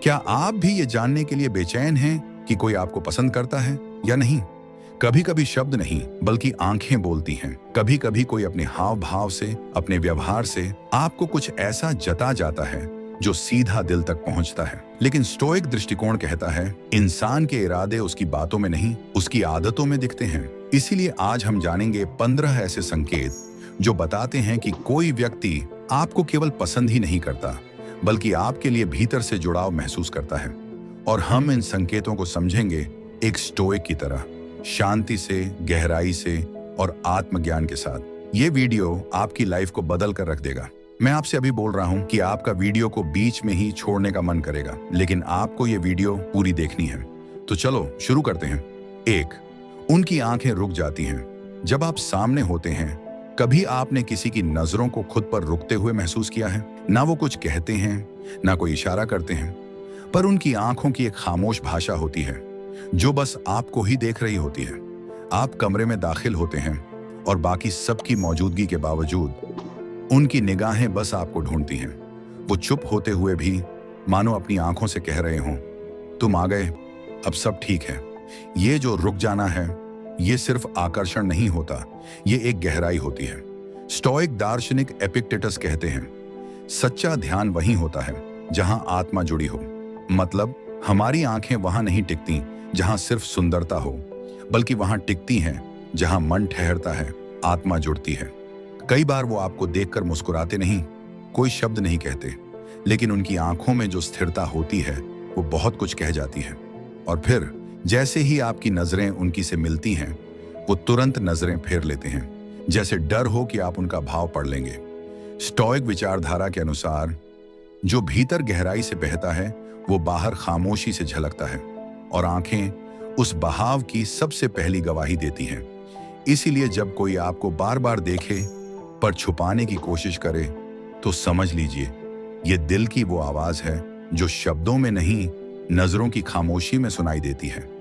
क्या आप भी ये जानने के लिए बेचैन हैं कि कोई आपको पसंद करता है या नहीं? कभी कभी शब्द नहीं बल्कि आंखें बोलती हैं। कभी कभी कोई अपने हाव भाव से, अपने व्यवहार से आपको कुछ ऐसा जता जाता है जो सीधा दिल तक पहुंचता है। लेकिन स्टोइक दृष्टिकोण कहता है इंसान के इरादे उसकी बातों में नहीं, उसकी आदतों में दिखते हैं। इसीलिए आज हम जानेंगे 15 ऐसे संकेत जो बताते हैं कि कोई व्यक्ति आपको केवल पसंद ही नहीं करता बल्कि आपके लिए भीतर से जुड़ाव महसूस करता है। और हम इन संकेतों को समझेंगे एक स्टोइक की तरह, शांति से, गहराई से और आत्मज्ञान के साथ। ये वीडियो आपकी लाइफ को बदल कर रख देगा। मैं आपसे अभी बोल रहा हूं कि आपका वीडियो को बीच में ही छोड़ने का मन करेगा, लेकिन आपको ये वीडियो पूरी देखनी है। तो चलो शुरू करते हैं। 1, उनकी आंखें रुक जाती हैं जब आप सामने होते हैं। कभी आपने किसी की नजरों को खुद पर रुकते हुए महसूस किया है? ना वो कुछ कहते हैं, ना कोई इशारा करते हैं, पर उनकी आंखों की एक खामोश भाषा होती है जो बस आपको ही देख रही होती है। आप कमरे में दाखिल होते हैं और बाकी सबकी मौजूदगी के बावजूद उनकी निगाहें बस आपको ढूंढती हैं। वो चुप होते हुए भी मानो अपनी आंखों से कह रहे हों, तुम आ गए, अब सब ठीक है। ये जो रुक जाना है, ये सिर्फ आकर्षण नहीं होता, ये एक गहराई होती है। स्टोइक दार्शनिक एपिक्टेटस कहते हैं, सच्चा ध्यान वहीं होता है जहां आत्मा जुड़ी हो। मतलब हमारी आंखें वहां नहीं टिकती जहां सिर्फ सुंदरता हो, बल्कि वहां टिकती हैं जहां मन ठहरता है, आत्मा जुड़ती है। कई बार वो आपको देखकर मुस्कुराते नहीं, कोई शब्द नहीं कहते, लेकिन उनकी आंखों में जो स्थिरता होती है वो बहुत कुछ कह जाती है। और फिर जैसे ही आपकी नजरें उनकी से मिलती हैं, वो तुरंत नजरें फेर लेते हैं, जैसे डर हो कि आप उनका भाव पढ़ लेंगे। स्टोइक विचारधारा के अनुसार जो भीतर गहराई से बहता है वो बाहर खामोशी से झलकता है, और आंखें उस बहाव की सबसे पहली गवाही देती हैं। इसीलिए जब कोई आपको बार बार देखे पर छुपाने की कोशिश करे तो समझ लीजिए ये दिल की वो आवाज है जो शब्दों में नहीं, नजरों की खामोशी में सुनाई देती है।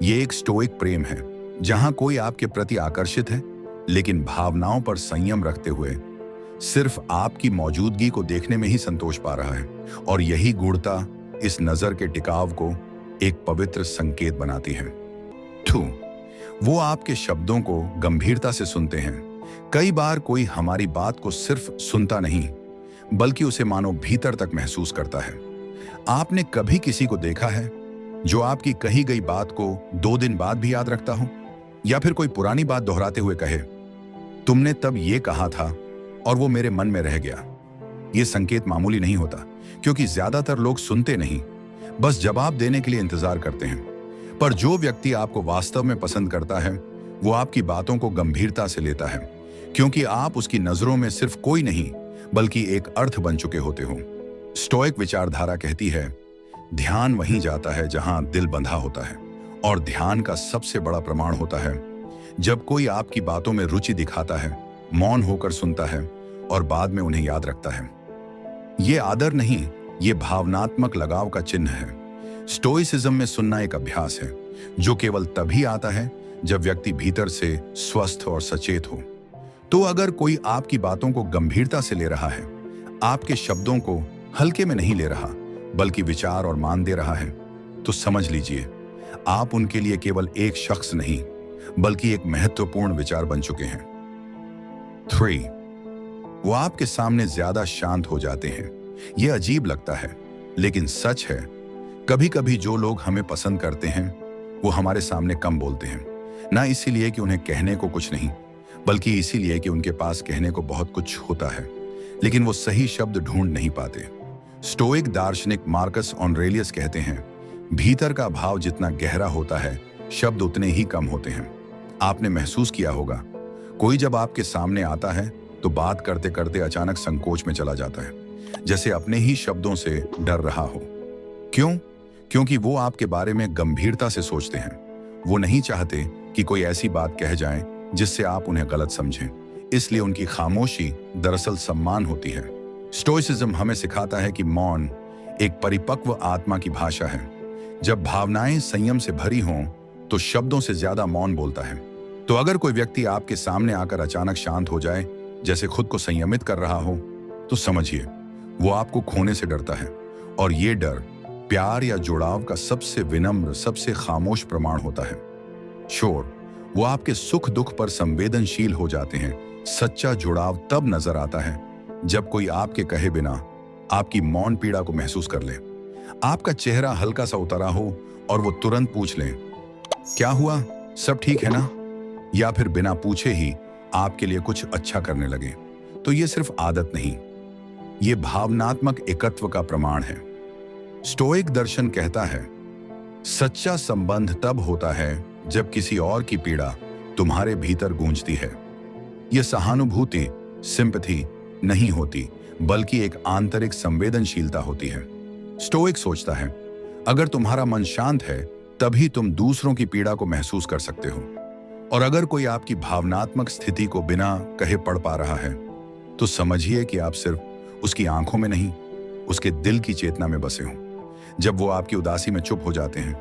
ये एक स्टोइक प्रेम है जहां कोई आपके प्रति आकर्षित है, लेकिन भावनाओं पर संयम रखते हुए सिर्फ आपकी मौजूदगी को देखने में ही संतोष पा रहा है। और यही गूढ़ता इस नजर के टिकाव को एक पवित्र संकेत बनाती है। 2, वो आपके शब्दों को गंभीरता से सुनते हैं। कई बार कोई हमारी बात को सिर्फ सुनता नहीं बल्कि उसे मानो भीतर तक महसूस करता है। आपने कभी किसी को देखा है जो आपकी कही गई बात को 2 दिन बाद भी याद रखता हो, या फिर कोई पुरानी बात दोहराते हुए कहे, तुमने तब ये कहा था और वो मेरे मन में रह गया। ये संकेत मामूली नहीं होता, क्योंकि ज्यादातर लोग सुनते नहीं, बस जवाब देने के लिए इंतजार करते हैं। पर जो व्यक्ति आपको वास्तव में पसंद करता है वो आपकी बातों को गंभीरता से लेता है, क्योंकि आप उसकी नजरों में सिर्फ कोई नहीं बल्कि एक अर्थ बन चुके होते हो। स्टोइक विचारधारा कहती है ध्यान वहीं जाता है जहां दिल बंधा होता है, और ध्यान का सबसे बड़ा प्रमाण होता है जब कोई आपकी बातों में रुचि दिखाता है, मौन होकर सुनता है और बाद में उन्हें याद रखता है। ये आदर नहीं, ये भावनात्मक लगाव का चिन्ह है। स्टोइसिज्म में सुनना एक अभ्यास है जो केवल तभी आता है जब व्यक्ति भीतर से स्वस्थ और सचेत हो। तो अगर कोई आपकी बातों को गंभीरता से ले रहा है, आपके शब्दों को हल्के में नहीं ले रहा बल्कि विचार और मान दे रहा है, तो समझ लीजिए आप उनके लिए केवल एक शख्स नहीं बल्कि एक महत्वपूर्ण विचार बन चुके हैं। 3, वो आपके सामने ज्यादा शांत हो जाते हैं। यह अजीब लगता है लेकिन सच है। कभी कभी जो लोग हमें पसंद करते हैं वो हमारे सामने कम बोलते हैं, ना इसीलिए कि उन्हें कहने को कुछ नहीं बल्कि इसीलिए कि उनके पास कहने को बहुत कुछ होता है, लेकिन वो सही शब्द ढूंढ नहीं पाते। स्टोइक दार्शनिक मार्कस ऑरेलियस कहते हैं भीतर का भाव जितना गहरा होता है, शब्द उतने ही कम होते हैं। आपने महसूस किया होगा कोई जब आपके सामने आता है तो बात करते करते अचानक संकोच में चला जाता है, जैसे अपने ही शब्दों से डर रहा हो। क्यों? क्योंकि वो आपके बारे में गंभीरता से सोचते हैं। वो नहीं चाहते कि कोई ऐसी बात कह जाए जिससे आप उन्हें गलत समझें, इसलिए उनकी खामोशी दरअसल सम्मान होती है। स्टोइसिज्म हमें सिखाता है कि मौन एक परिपक्व आत्मा की भाषा है। जब भावनाएं संयम से भरी हों तो शब्दों से ज्यादा मौन बोलता है। तो अगर कोई व्यक्ति आपके सामने आकर अचानक शांत हो जाए, जैसे खुद को संयमित कर रहा हो, तो समझिए वो आपको खोने से डरता है, और ये डर प्यार या जुड़ाव का सबसे विनम्र, सबसे खामोश प्रमाण होता है। शोर, वो आपके सुख दुख पर संवेदनशील हो जाते हैं। सच्चा जुड़ाव तब नजर आता है जब कोई आपके कहे बिना आपकी मौन पीड़ा को महसूस कर ले। आपका चेहरा हल्का सा उतरा हो और वो तुरंत पूछ ले, क्या हुआ, सब ठीक है ना? या फिर बिना पूछे ही आपके लिए कुछ अच्छा करने लगे। तो ये सिर्फ आदत नहीं, ये भावनात्मक एकत्व का प्रमाण है। स्टोइक दर्शन कहता है, सच्चा संबंध तब होता है जब किसी और की पीड़ा तुम्हारे भीतर गूंजती है। यह सहानुभूति, सिंपैथी नहीं होती, बल्कि एक आंतरिक संवेदनशीलता होती है। स्टोइक सोचता है, अगर तुम्हारा मन शांत है तभी तुम दूसरों की पीड़ा को महसूस कर सकते हो। और अगर कोई आपकी भावनात्मक स्थिति को बिना कहे पढ़ पा रहा है तो समझिए कि आप सिर्फ उसकी आंखों में नहीं, उसके दिल की चेतना में बसे हो। जब वो आपकी उदासी में चुप हो जाते हैं,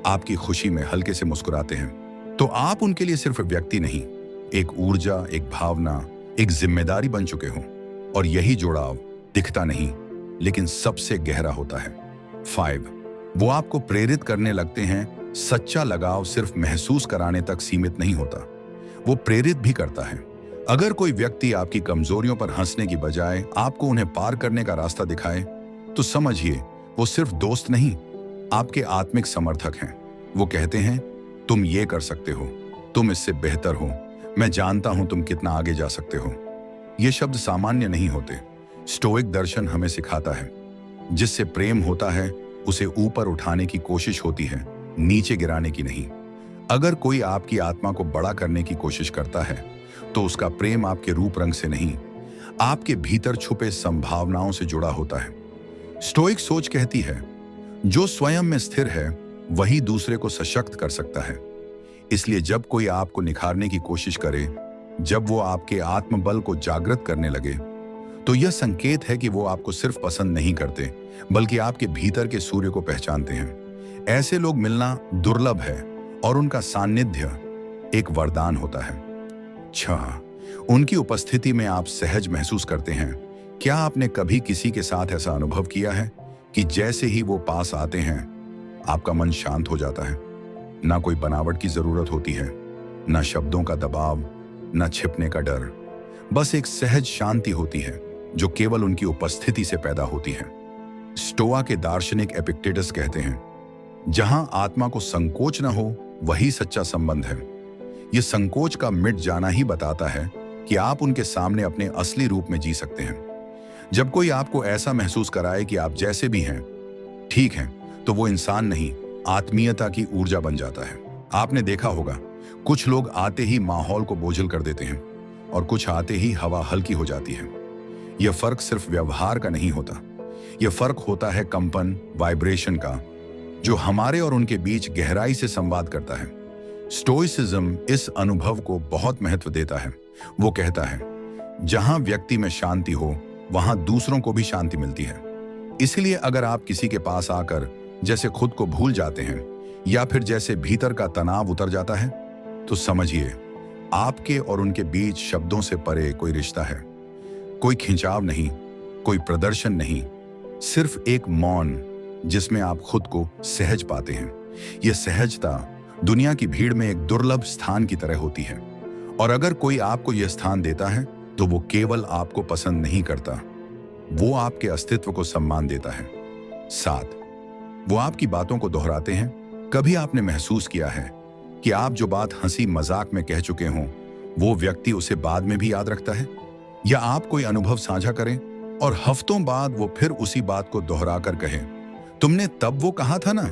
आपकी खुशी में हल्के से मुस्कुराते हैं, तो आप उनके लिए सिर्फ व्यक्ति नहीं, एक ऊर्जा, एक भावना, एक जिम्मेदारी बन चुके हो। और यही जुड़ाव दिखता नहीं लेकिन सबसे गहरा होता है। 5, वो आपको प्रेरित करने लगते हैं। सच्चा लगाव सिर्फ महसूस कराने तक सीमित नहीं होता, वो प्रेरित भी करता है। अगर कोई व्यक्ति आपकी कमजोरियों पर हंसने की बजाय आपको उन्हें पार करने का रास्ता दिखाए, तो समझिए वो सिर्फ दोस्त नहीं, आपके आत्मिक समर्थक हैं। वो कहते हैं, तुम ये कर सकते हो, तुम इससे बेहतर हो, मैं जानता हूं तुम कितना आगे जा सकते हो। ये शब्द सामान्य नहीं होते। स्टोइक दर्शन हमें सिखाता है, जिससे प्रेम होता है उसे ऊपर उठाने की कोशिश होती है, नीचे गिराने की नहीं। अगर कोई आपकी आत्मा को बड़ा करने की कोशिश करता है तो उसका प्रेम आपके रूप रंग से नहीं, आपके भीतर छुपे संभावनाओं से जुड़ा होता है। स्टोइक सोच कहती है, जो स्वयं में स्थिर है वही दूसरे को सशक्त कर सकता है। इसलिए जब कोई आपको निखारने की कोशिश करे, जब वो आपके आत्मबल को जागृत करने लगे, तो यह संकेत है कि वो आपको सिर्फ पसंद नहीं करते, बल्कि आपके भीतर के सूर्य को पहचानते हैं। ऐसे लोग मिलना दुर्लभ है और उनका सानिध्य एक वरदान होता है। 6, उनकी उपस्थिति में आप सहज महसूस करते हैं। क्या आपने कभी किसी के साथ ऐसा अनुभव किया है कि जैसे ही वो पास आते हैं आपका मन शांत हो जाता है? ना कोई बनावट की जरूरत होती है, ना शब्दों का दबाव, ना छिपने का डर, बस एक सहज शांति होती है जो केवल उनकी उपस्थिति से पैदा होती है। स्टोआ के दार्शनिक एपिक्टेटस कहते हैं, जहां आत्मा को संकोच न हो वही सच्चा संबंध है। यह संकोच का मिट जाना ही बताता है कि आप उनके सामने अपने असली रूप में जी सकते हैं। जब कोई आपको ऐसा महसूस कराए कि आप जैसे भी हैं ठीक हैं, तो वो इंसान नहीं, आत्मीयता की ऊर्जा बन जाता है। आपने देखा होगा, कुछ लोग आते ही माहौल को बोझिल कर देते हैं और कुछ आते ही हवा हल्की हो जाती है। यह फर्क सिर्फ व्यवहार का नहीं होता, यह फर्क होता है कंपन, वाइब्रेशन का, जो हमारे और उनके बीच गहराई से संवाद करता है। स्टोइसिज्म इस अनुभव को बहुत महत्व देता है। वो कहता है, जहां व्यक्ति में शांति हो वहां दूसरों को भी शांति मिलती है। इसलिए अगर आप किसी के पास आकर जैसे खुद को भूल जाते हैं या फिर जैसे भीतर का तनाव उतर जाता है, तो समझिए आपके और उनके बीच शब्दों से परे कोई रिश्ता है। कोई खिंचाव नहीं, कोई प्रदर्शन नहीं, सिर्फ एक मौन जिसमें आप खुद को सहज पाते हैं। यह सहजता दुनिया की भीड़ में एक दुर्लभ स्थान की तरह होती है। और अगर कोई आपको यह स्थान देता है तो वो केवल आपको पसंद नहीं करता, वो आपके अस्तित्व को सम्मान देता है। 7, वो आपकी बातों को दोहराते हैं। कभी आपने महसूस किया है कि आप जो बात हंसी मजाक में कह चुके हों, वो व्यक्ति उसे बाद में भी याद रखता है? या आप कोई अनुभव साझा करें और हफ्तों बाद वो फिर उसी बात को दोहरा कर कहे, तुमने तब वो कहा था ना?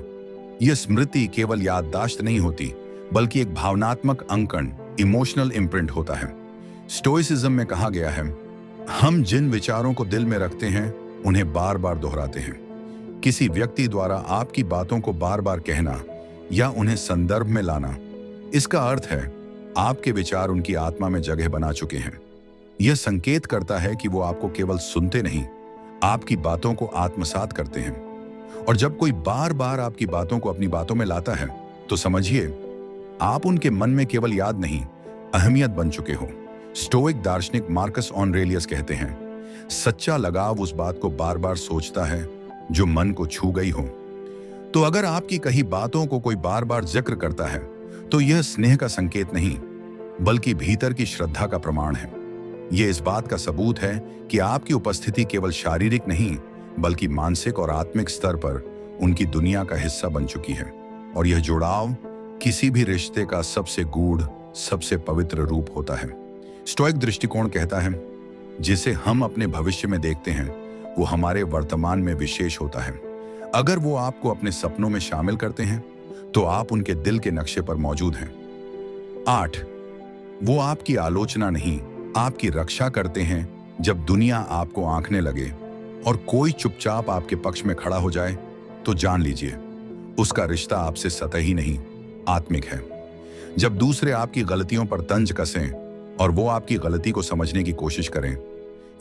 यह स्मृति केवल याददाश्त नहीं होती, बल्कि एक भावनात्मक अंकन, इमोशनल इम्प्रिंट होता है। स्टोइसिज्म में कहा गया है, हम जिन विचारों को दिल में रखते हैं उन्हें बार बार दोहराते हैं। किसी व्यक्ति द्वारा आपकी बातों को बार बार कहना या उन्हें संदर्भ में लाना, इसका अर्थ है आपके विचार उनकी आत्मा में जगह बना चुके हैं। यह संकेत करता है कि वो आपको केवल सुनते नहीं, आपकी बातों को आत्मसात करते हैं। और जब कोई बार बार आपकी बातों को अपनी बातों में लाता है, तो समझिए आप उनके मन में केवल याद नहीं, अहमियत बन चुके हो। स्टोइक दार्शनिक मार्कस ऑरेलियस कहते हैं, सच्चा लगाव उस बात को बार बार सोचता है जो मन को छू गई हो। तो अगर आपकी कही बातों को कोई बार बार जिक्र करता है तो यह स्नेह का संकेत नहीं बल्कि भीतर की श्रद्धा का प्रमाण है। यह इस बात का सबूत है कि आपकी उपस्थिति केवल शारीरिक नहीं बल्कि मानसिक और आत्मिक स्तर पर उनकी दुनिया का हिस्सा बन चुकी है। और यह जुड़ाव किसी भी रिश्ते का सबसे गूढ़, सबसे पवित्र रूप होता है। स्टोइक दृष्टिकोण कहता है, जिसे हम अपने भविष्य में देखते हैं वो हमारे वर्तमान में विशेष होता है। अगर वो आपको अपने सपनों में शामिल करते हैं तो आप उनके दिल के नक्शे पर मौजूद हैं। 8, वो आपकी आलोचना नहीं, आपकी रक्षा करते हैं। जब दुनिया आपको आंकने लगे और कोई चुपचाप आपके पक्ष में खड़ा हो जाए तो जान लीजिए उसका रिश्ता आपसे सतही नहीं, आत्मिक है। जब दूसरे आपकी गलतियों पर तंज कसें और वो आपकी गलती को समझने की कोशिश करें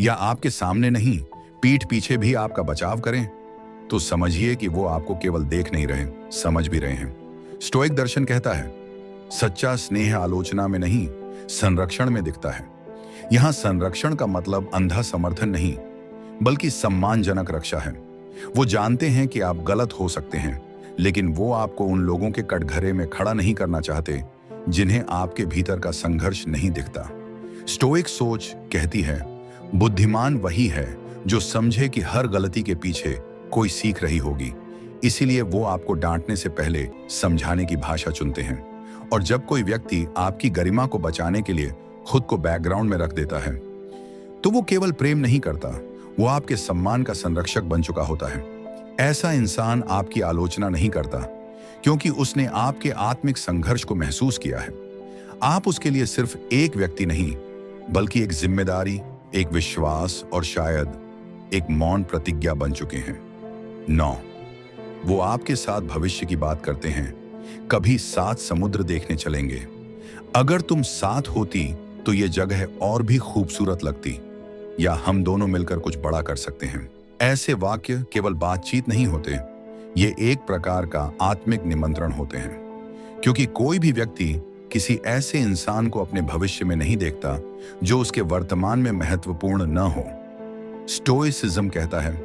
या आपके सामने नहीं पीठ पीछे भी आपका बचाव करें तो समझिए कि वो आपको केवल देख नहीं रहे, समझ भी रहे हैं। स्टोइक दर्शन कहता है, सच्चा स्नेह आलोचना में नहीं संरक्षण में दिखता है। यहां संरक्षण का मतलब अंधा समर्थन नहीं बल्कि सम्मानजनक रक्षा है। वो जानते हैं कि आप गलत हो सकते हैं लेकिन वो आपको उन लोगों के कटघरे में खड़ा नहीं करना चाहते जिन्हें आपके भीतर का संघर्ष नहीं दिखता। स्टोइक सोच कहती है, बुद्धिमान वही है जो समझे कि हर गलती के पीछे कोई सीख रही होगी, इसीलिए वो आपको डांटने से पहले समझाने की भाषा चुनते हैं। और जब कोई व्यक्ति आपकी गरिमा को बचाने के लिए खुद को बैकग्राउंड में रख देता है तो वो केवल प्रेम नहीं करता, वो आपके सम्मान का संरक्षक बन चुका होता है। ऐसा इंसान आपकी आलोचना नहीं करता क्योंकि उसने आपके आत्मिक संघर्ष को महसूस किया है। आप उसके लिए सिर्फ एक व्यक्ति नहीं बल्कि एक जिम्मेदारी, एक विश्वास और शायद एक मौन प्रतिज्ञा बन चुके हैं। 9, वो आपके साथ भविष्य की बात करते हैं, कभी साथ समुद्र देखने चलेंगे। अगर तुम साथ होती तो ये जगह और भी खूबसूरत लगती, या हम दोनों मिलकर कुछ बड़ा कर सकते हैं। ऐसे वाक्य केवल बातचीत नहीं होते, ये एक प्रकार का आत्मिक निमंत्रण होते हैं, क्योंकि कोई भी व्यक्ति किसी ऐसे इंसान को अपने भविष्य में नहीं देखता जो उसके वर्तमान में महत्वपूर्ण न हो। स्टोइसिज्म कहता है,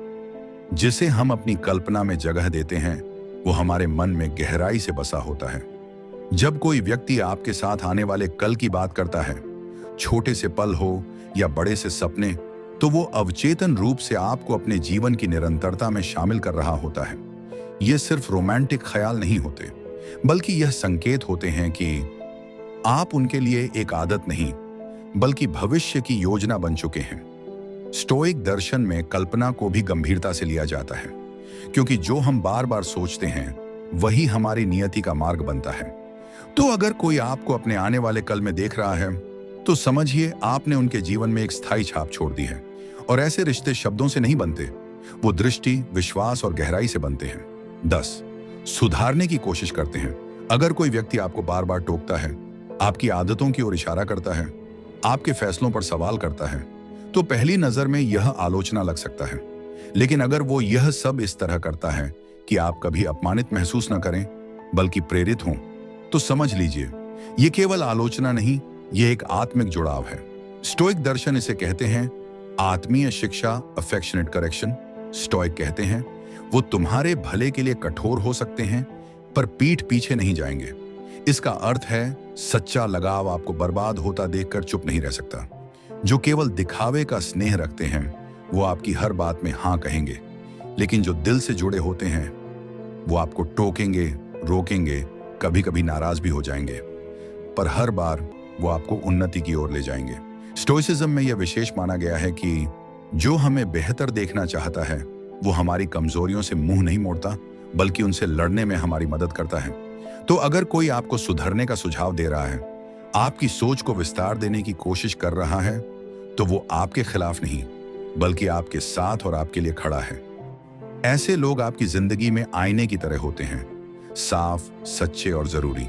जिसे हम अपनी कल्पना में जगह देते हैं वो हमारे मन में गहराई से बसा होता है। जब कोई व्यक्ति आपके साथ आने वाले कल की बात करता है, छोटे से पल हो या बड़े से सपने, तो वो अवचेतन रूप से आपको अपने जीवन की निरंतरता में शामिल कर रहा होता है। ये सिर्फ रोमांटिक ख्याल नहीं होते बल्कि यह संकेत होते हैं कि आप उनके लिए एक आदत नहीं बल्कि भविष्य की योजना बन चुके हैं। स्टोइक दर्शन में कल्पना को भी गंभीरता से लिया जाता है क्योंकि जो हम बार बार सोचते हैं वही हमारी नियति का मार्ग बनता है। तो अगर कोई आपको अपने आने वाले कल में देख रहा है तो समझिए आपने उनके जीवन में एक स्थायी छाप छोड़ दी है। और ऐसे रिश्ते शब्दों से नहीं बनते, वो दृष्टि, विश्वास और गहराई से बनते हैं। 10, सुधारने की कोशिश करते हैं। अगर कोई व्यक्ति आपको बार बार टोकता है, आपकी आदतों की ओर इशारा करता है, आपके फैसलों पर सवाल करता है, तो पहली नजर में यह आलोचना लग सकता है। लेकिन अगर वो यह सब इस तरह करता है कि आप कभी अपमानित महसूस न करें बल्कि प्रेरित हों, तो समझ लीजिए ये केवल आलोचना नहीं, ये एक आत्मिक जुड़ाव है। स्टोइक दर्शन इसे कहते हैं आत्मीय शिक्षा, अफेक्शनेट करेक्शन। स्टोइक कहते हैं वो तुम्हारे भले के लिए कठोर हो सकते हैं पर पीठ पीछे नहीं जाएंगे। इसका अर्थ है सच्चा लगाव आपको बर्बाद होता देखकर चुप नहीं रह सकता। जो केवल दिखावे का स्नेह रखते हैं वो आपकी हर बात में हाँ कहेंगे, लेकिन जो दिल से जुड़े होते हैं वो आपको टोकेंगे, रोकेंगे, कभी कभी नाराज भी हो जाएंगे, पर हर बार वो आपको उन्नति की ओर ले जाएंगे। स्टोइसिज्म में यह विशेष माना गया है कि जो हमें बेहतर देखना चाहता है वो हमारी कमजोरियों से मुंह नहीं मोड़ता बल्कि उनसे लड़ने में हमारी मदद करता है। तो अगर कोई आपको सुधरने का सुझाव दे रहा है, आपकी सोच को विस्तार देने की कोशिश कर रहा है, तो वो आपके खिलाफ नहीं बल्कि आपके साथ और आपके लिए खड़ा है। ऐसे लोग आपकी जिंदगी में आईने की तरह होते हैं, साफ, सच्चे और जरूरी।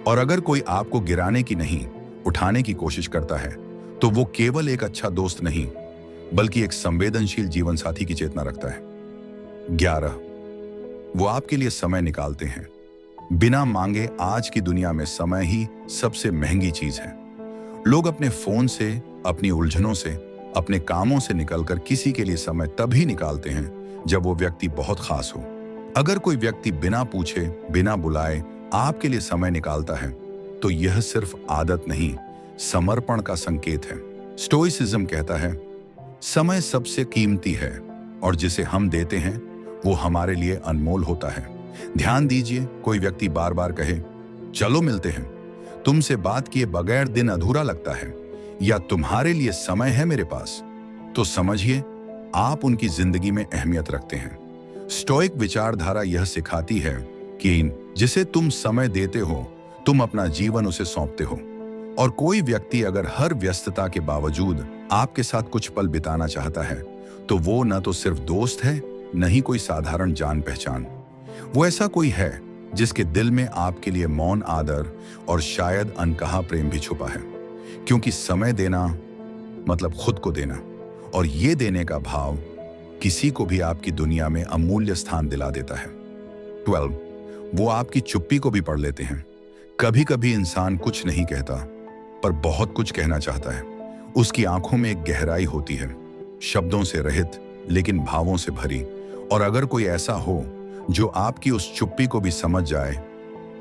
और अगर कोई आपको गिराने की नहीं, उठाने की कोशिश करता है तो वो केवल एक अच्छा दोस्त नहीं बल्कि एक संवेदनशील जीवन साथी की चेतना रखता है। 11, वो आपके लिए समय निकालते हैं बिना मांगे। आज की दुनिया में समय ही सबसे महंगी चीज है। लोग अपने फोन से, अपनी उलझनों से, अपने कामों से निकलकर किसी के लिए समय तभी निकालते हैं जब वो व्यक्ति बहुत खास हो। अगर कोई व्यक्ति बिना पूछे, बिना बुलाए आपके लिए समय निकालता है, तो यह सिर्फ आदत नहीं, समर्पण का संकेत है। स्टोइसिज्म कहता है, समय सबसे कीमती है और जिसे हम देते हैं वो हमारे लिए अनमोल होता है। ध्यान दीजिए, कोई व्यक्ति बार बार कहे, चलो मिलते हैं, तुमसे बात किए बगैर दिन अधूरा लगता है, या तुम्हारे लिए समय है मेरे पास, तो समझिए आप उनकी जिंदगी में अहमियत रखते हैं। स्टोइक विचारधारा यह सिखाती है कि जिसे तुम समय देते हो, तुम अपना जीवन उसे सौंपते हो। और कोई व्यक्ति अगर हर व्यस्तता के बावजूद आपके साथ कुछ पल बिताना चाहता है, तो वो न तो सिर्फ दोस्त है, न ही कोई साधारण जान पहचान। वो ऐसा कोई है जिसके दिल में आपके लिए मौन आदर और शायद अनकहा प्रेम भी छुपा है। क्योंकि समय देना मतलब खुद को देना, और ये देने का भाव किसी को भी आपकी दुनिया में अमूल्य स्थान दिला देता है। 12, वो आपकी चुप्पी को भी पढ़ लेते हैं। कभी कभी इंसान कुछ नहीं कहता, पर बहुत कुछ कहना चाहता है। उसकी आंखों में एक गहराई होती है, शब्दों से रहित लेकिन भावों से भरी। और अगर कोई ऐसा हो जो आपकी उस चुप्पी को भी समझ जाए,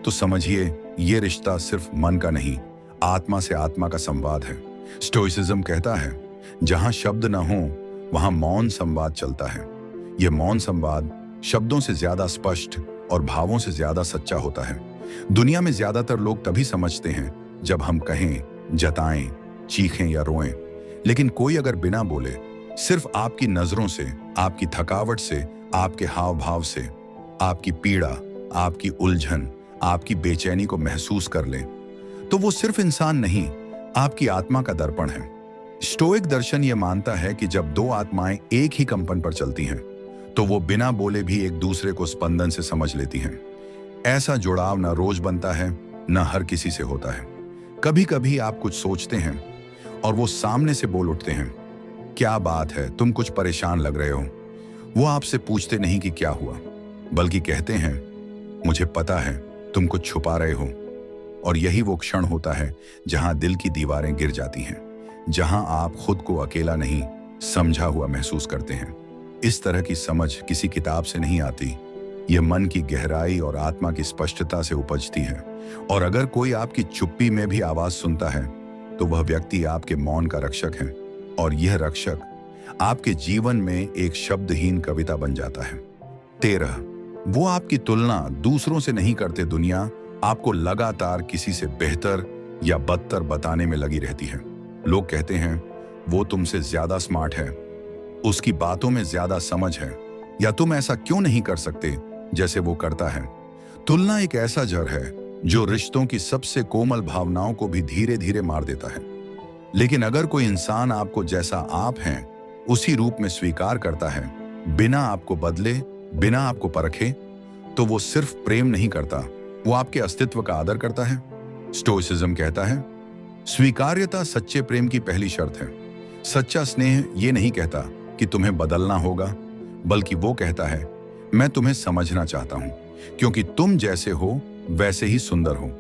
तो समझिए ये रिश्ता सिर्फ मन का नहीं, आत्मा से आत्मा का संवाद है। स्टोइसिज्म कहता है, जहां शब्द न हो वहां मौन संवाद चलता है। यह मौन संवाद शब्दों से ज्यादा स्पष्ट और भावों से ज्यादा सच्चा होता है। दुनिया में ज्यादातर लोग तभी समझते हैं जब हम कहें, जताएं, चीखें या रोएं। लेकिन कोई अगर बिना बोले, सिर्फ आपकी नजरों से, आपकी थकावट से, आपके हाव भाव से आपकी पीड़ा, आपकी उलझन, आपकी बेचैनी को महसूस कर ले, तो वो सिर्फ इंसान नहीं, आपकी आत्मा का दर्पण है। स्टोइक दर्शन ये मानता है कि जब दो आत्माएं एक ही कंपन पर चलती हैं, तो वो बिना बोले भी एक दूसरे को स्पंदन से समझ लेती हैं। ऐसा जुड़ाव न रोज बनता है, न हर किसी से होता है। कभी कभी आप कुछ सोचते हैं और वो सामने से बोल उठते हैं, क्या बात है, तुम कुछ परेशान लग रहे हो। वो आपसे पूछते नहीं कि क्या हुआ, बल्कि कहते हैं, मुझे पता है तुम कुछ छुपा रहे हो। और यही वो क्षण होता है जहां दिल की दीवारें गिर जाती हैं, जहां आप खुद को अकेला नहीं, समझा हुआ महसूस करते हैं। इस तरह की समझ किसी किताब से नहीं आती, यह मन की गहराई और आत्मा की स्पष्टता से उपजती है। और अगर कोई आपकी चुप्पी में भी आवाज सुनता है, तो वह व्यक्ति आपके मौन का रक्षक है, और यह रक्षक आपके जीवन में एक शब्दहीन कविता बन जाता है। 13, वो आपकी तुलना दूसरों से नहीं करते। दुनिया आपको लगातार किसी से बेहतर या बदतर बताने में लगी रहती है। लोग कहते हैं, वो तुमसे ज्यादा स्मार्ट है, उसकी बातों में ज्यादा समझ है, या तुम ऐसा क्यों नहीं कर सकते जैसे वो करता है। तुलना एक ऐसा जहर है जो रिश्तों की सबसे कोमल भावनाओं को भी धीरे धीरे मार देता है। लेकिन अगर कोई इंसान आपको जैसा आप हैं उसी रूप में स्वीकार करता है, बिना आपको बदले, बिना आपको परखे, तो वो सिर्फ प्रेम नहीं करता, वो आपके अस्तित्व का आदर करता है। स्टोइसिज्म कहता है, स्वीकार्यता सच्चे प्रेम की पहली शर्त है। सच्चा स्नेह ये नहीं कहता कि तुम्हें बदलना होगा, बल्कि वो कहता है, मैं तुम्हें समझना चाहता हूं, क्योंकि तुम जैसे हो वैसे ही सुंदर हो।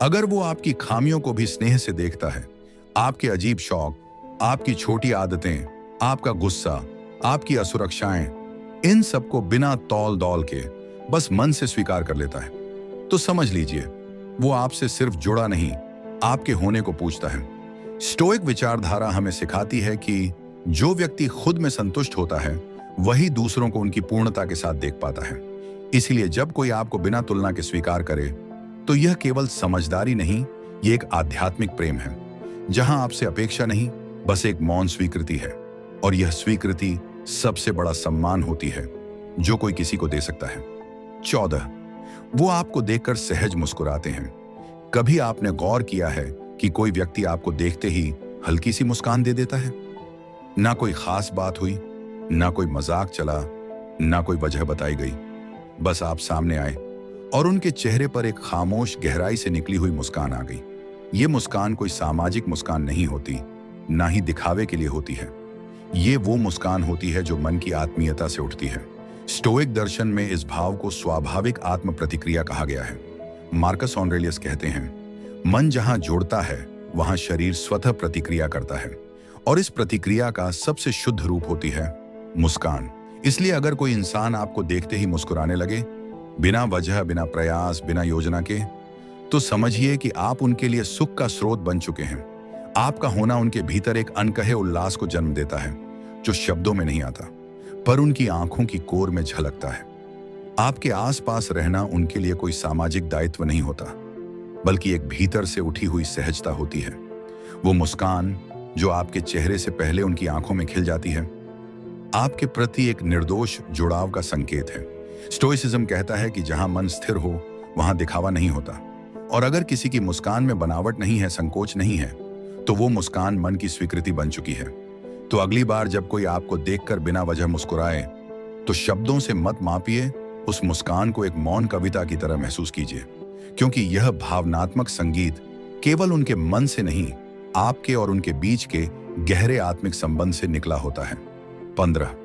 अगर वो आपकी खामियों को भी स्नेह से देखता है, आपके अजीब शौक, आपकी छोटी आदतें, आपका गुस्सा, आपकी असुरक्षाएं, इन सबको बिना तौल दौल के बस मन से स्वीकार कर लेता है, तो समझ लीजिए वो आपसे सिर्फ जुड़ा नहीं, आपके होने को पूछता है। स्टोइक विचारधारा हमें सिखाती है कि जो व्यक्ति खुद में संतुष्ट होता है, वही दूसरों को उनकी पूर्णता के साथ देख पाता है। इसलिए जब कोई आपको बिना तुलना के स्वीकार करे, तो यह केवल समझदारी नहीं, यह एक आध्यात्मिक प्रेम है, जहां आपसे अपेक्षा नहीं, बस एक मौन स्वीकृति है। और यह स्वीकृति सबसे बड़ा सम्मान होती है जो कोई किसी को दे सकता है। 14, वो आपको देखकर सहज मुस्कुराते हैं। कभी आपने गौर किया है कि कोई व्यक्ति आपको देखते ही हल्की सी मुस्कान दे देता है? ना कोई खास बात हुई, ना कोई मजाक चला, ना कोई वजह बताई गई, बस आप सामने आए और उनके चेहरे पर एक खामोश गहराई से निकली हुई मुस्कान आ गई। ये मुस्कान कोई सामाजिक मुस्कान नहीं होती, ना ही दिखावे के लिए होती है। ये वो मुस्कान होती है जो मन की आत्मीयता से उठती है। स्टोइक दर्शन में इस भाव को स्वाभाविक आत्म प्रतिक्रिया कहा गया है। मार्कस ऑरेलियस कहते हैं, मन जहां जुड़ता है वहां शरीर स्वतः प्रतिक्रिया करता है, और इस प्रतिक्रिया का सबसे शुद्ध रूप होती है मुस्कान। इसलिए अगर कोई इंसान आपको देखते ही मुस्कुराने लगे, बिना वजह, बिना प्रयास, बिना योजना के, तो समझिए कि आप उनके लिए सुख का स्रोत बन चुके हैं। आपका होना उनके भीतर एक अनकहे उल्लास को जन्म देता है, जो शब्दों में नहीं आता, पर उनकी आंखों की कोर में झलकता है। आपके आसपास रहना उनके लिए कोई सामाजिक दायित्व नहीं होता, बल्कि एक भीतर से उठी हुई सहजता होती है। वो मुस्कान जो आपके चेहरे से पहले उनकी आंखों में खिल जाती है, आपके प्रति एक निर्दोष जुड़ाव का संकेत है। स्टोइसिज्म कहता है कि जहां मन स्थिर हो, वहां दिखावा नहीं होता। और अगर किसी की मुस्कान में बनावट नहीं है, संकोच नहीं है, तो वो मुस्कान मन की स्वीकृति बन चुकी है। तो अगली बार जब कोई आपको देखकर बिना वजह मुस्कुराए, तो शब्दों से मत मापिए, उस मुस्कान को एक मौन कविता की तरह महसूस कीजिए, क्योंकि यह भावनात्मक संगीत केवल उनके मन से नहीं, आपके और उनके बीच के गहरे आत्मिक संबंध से निकला होता है। 15,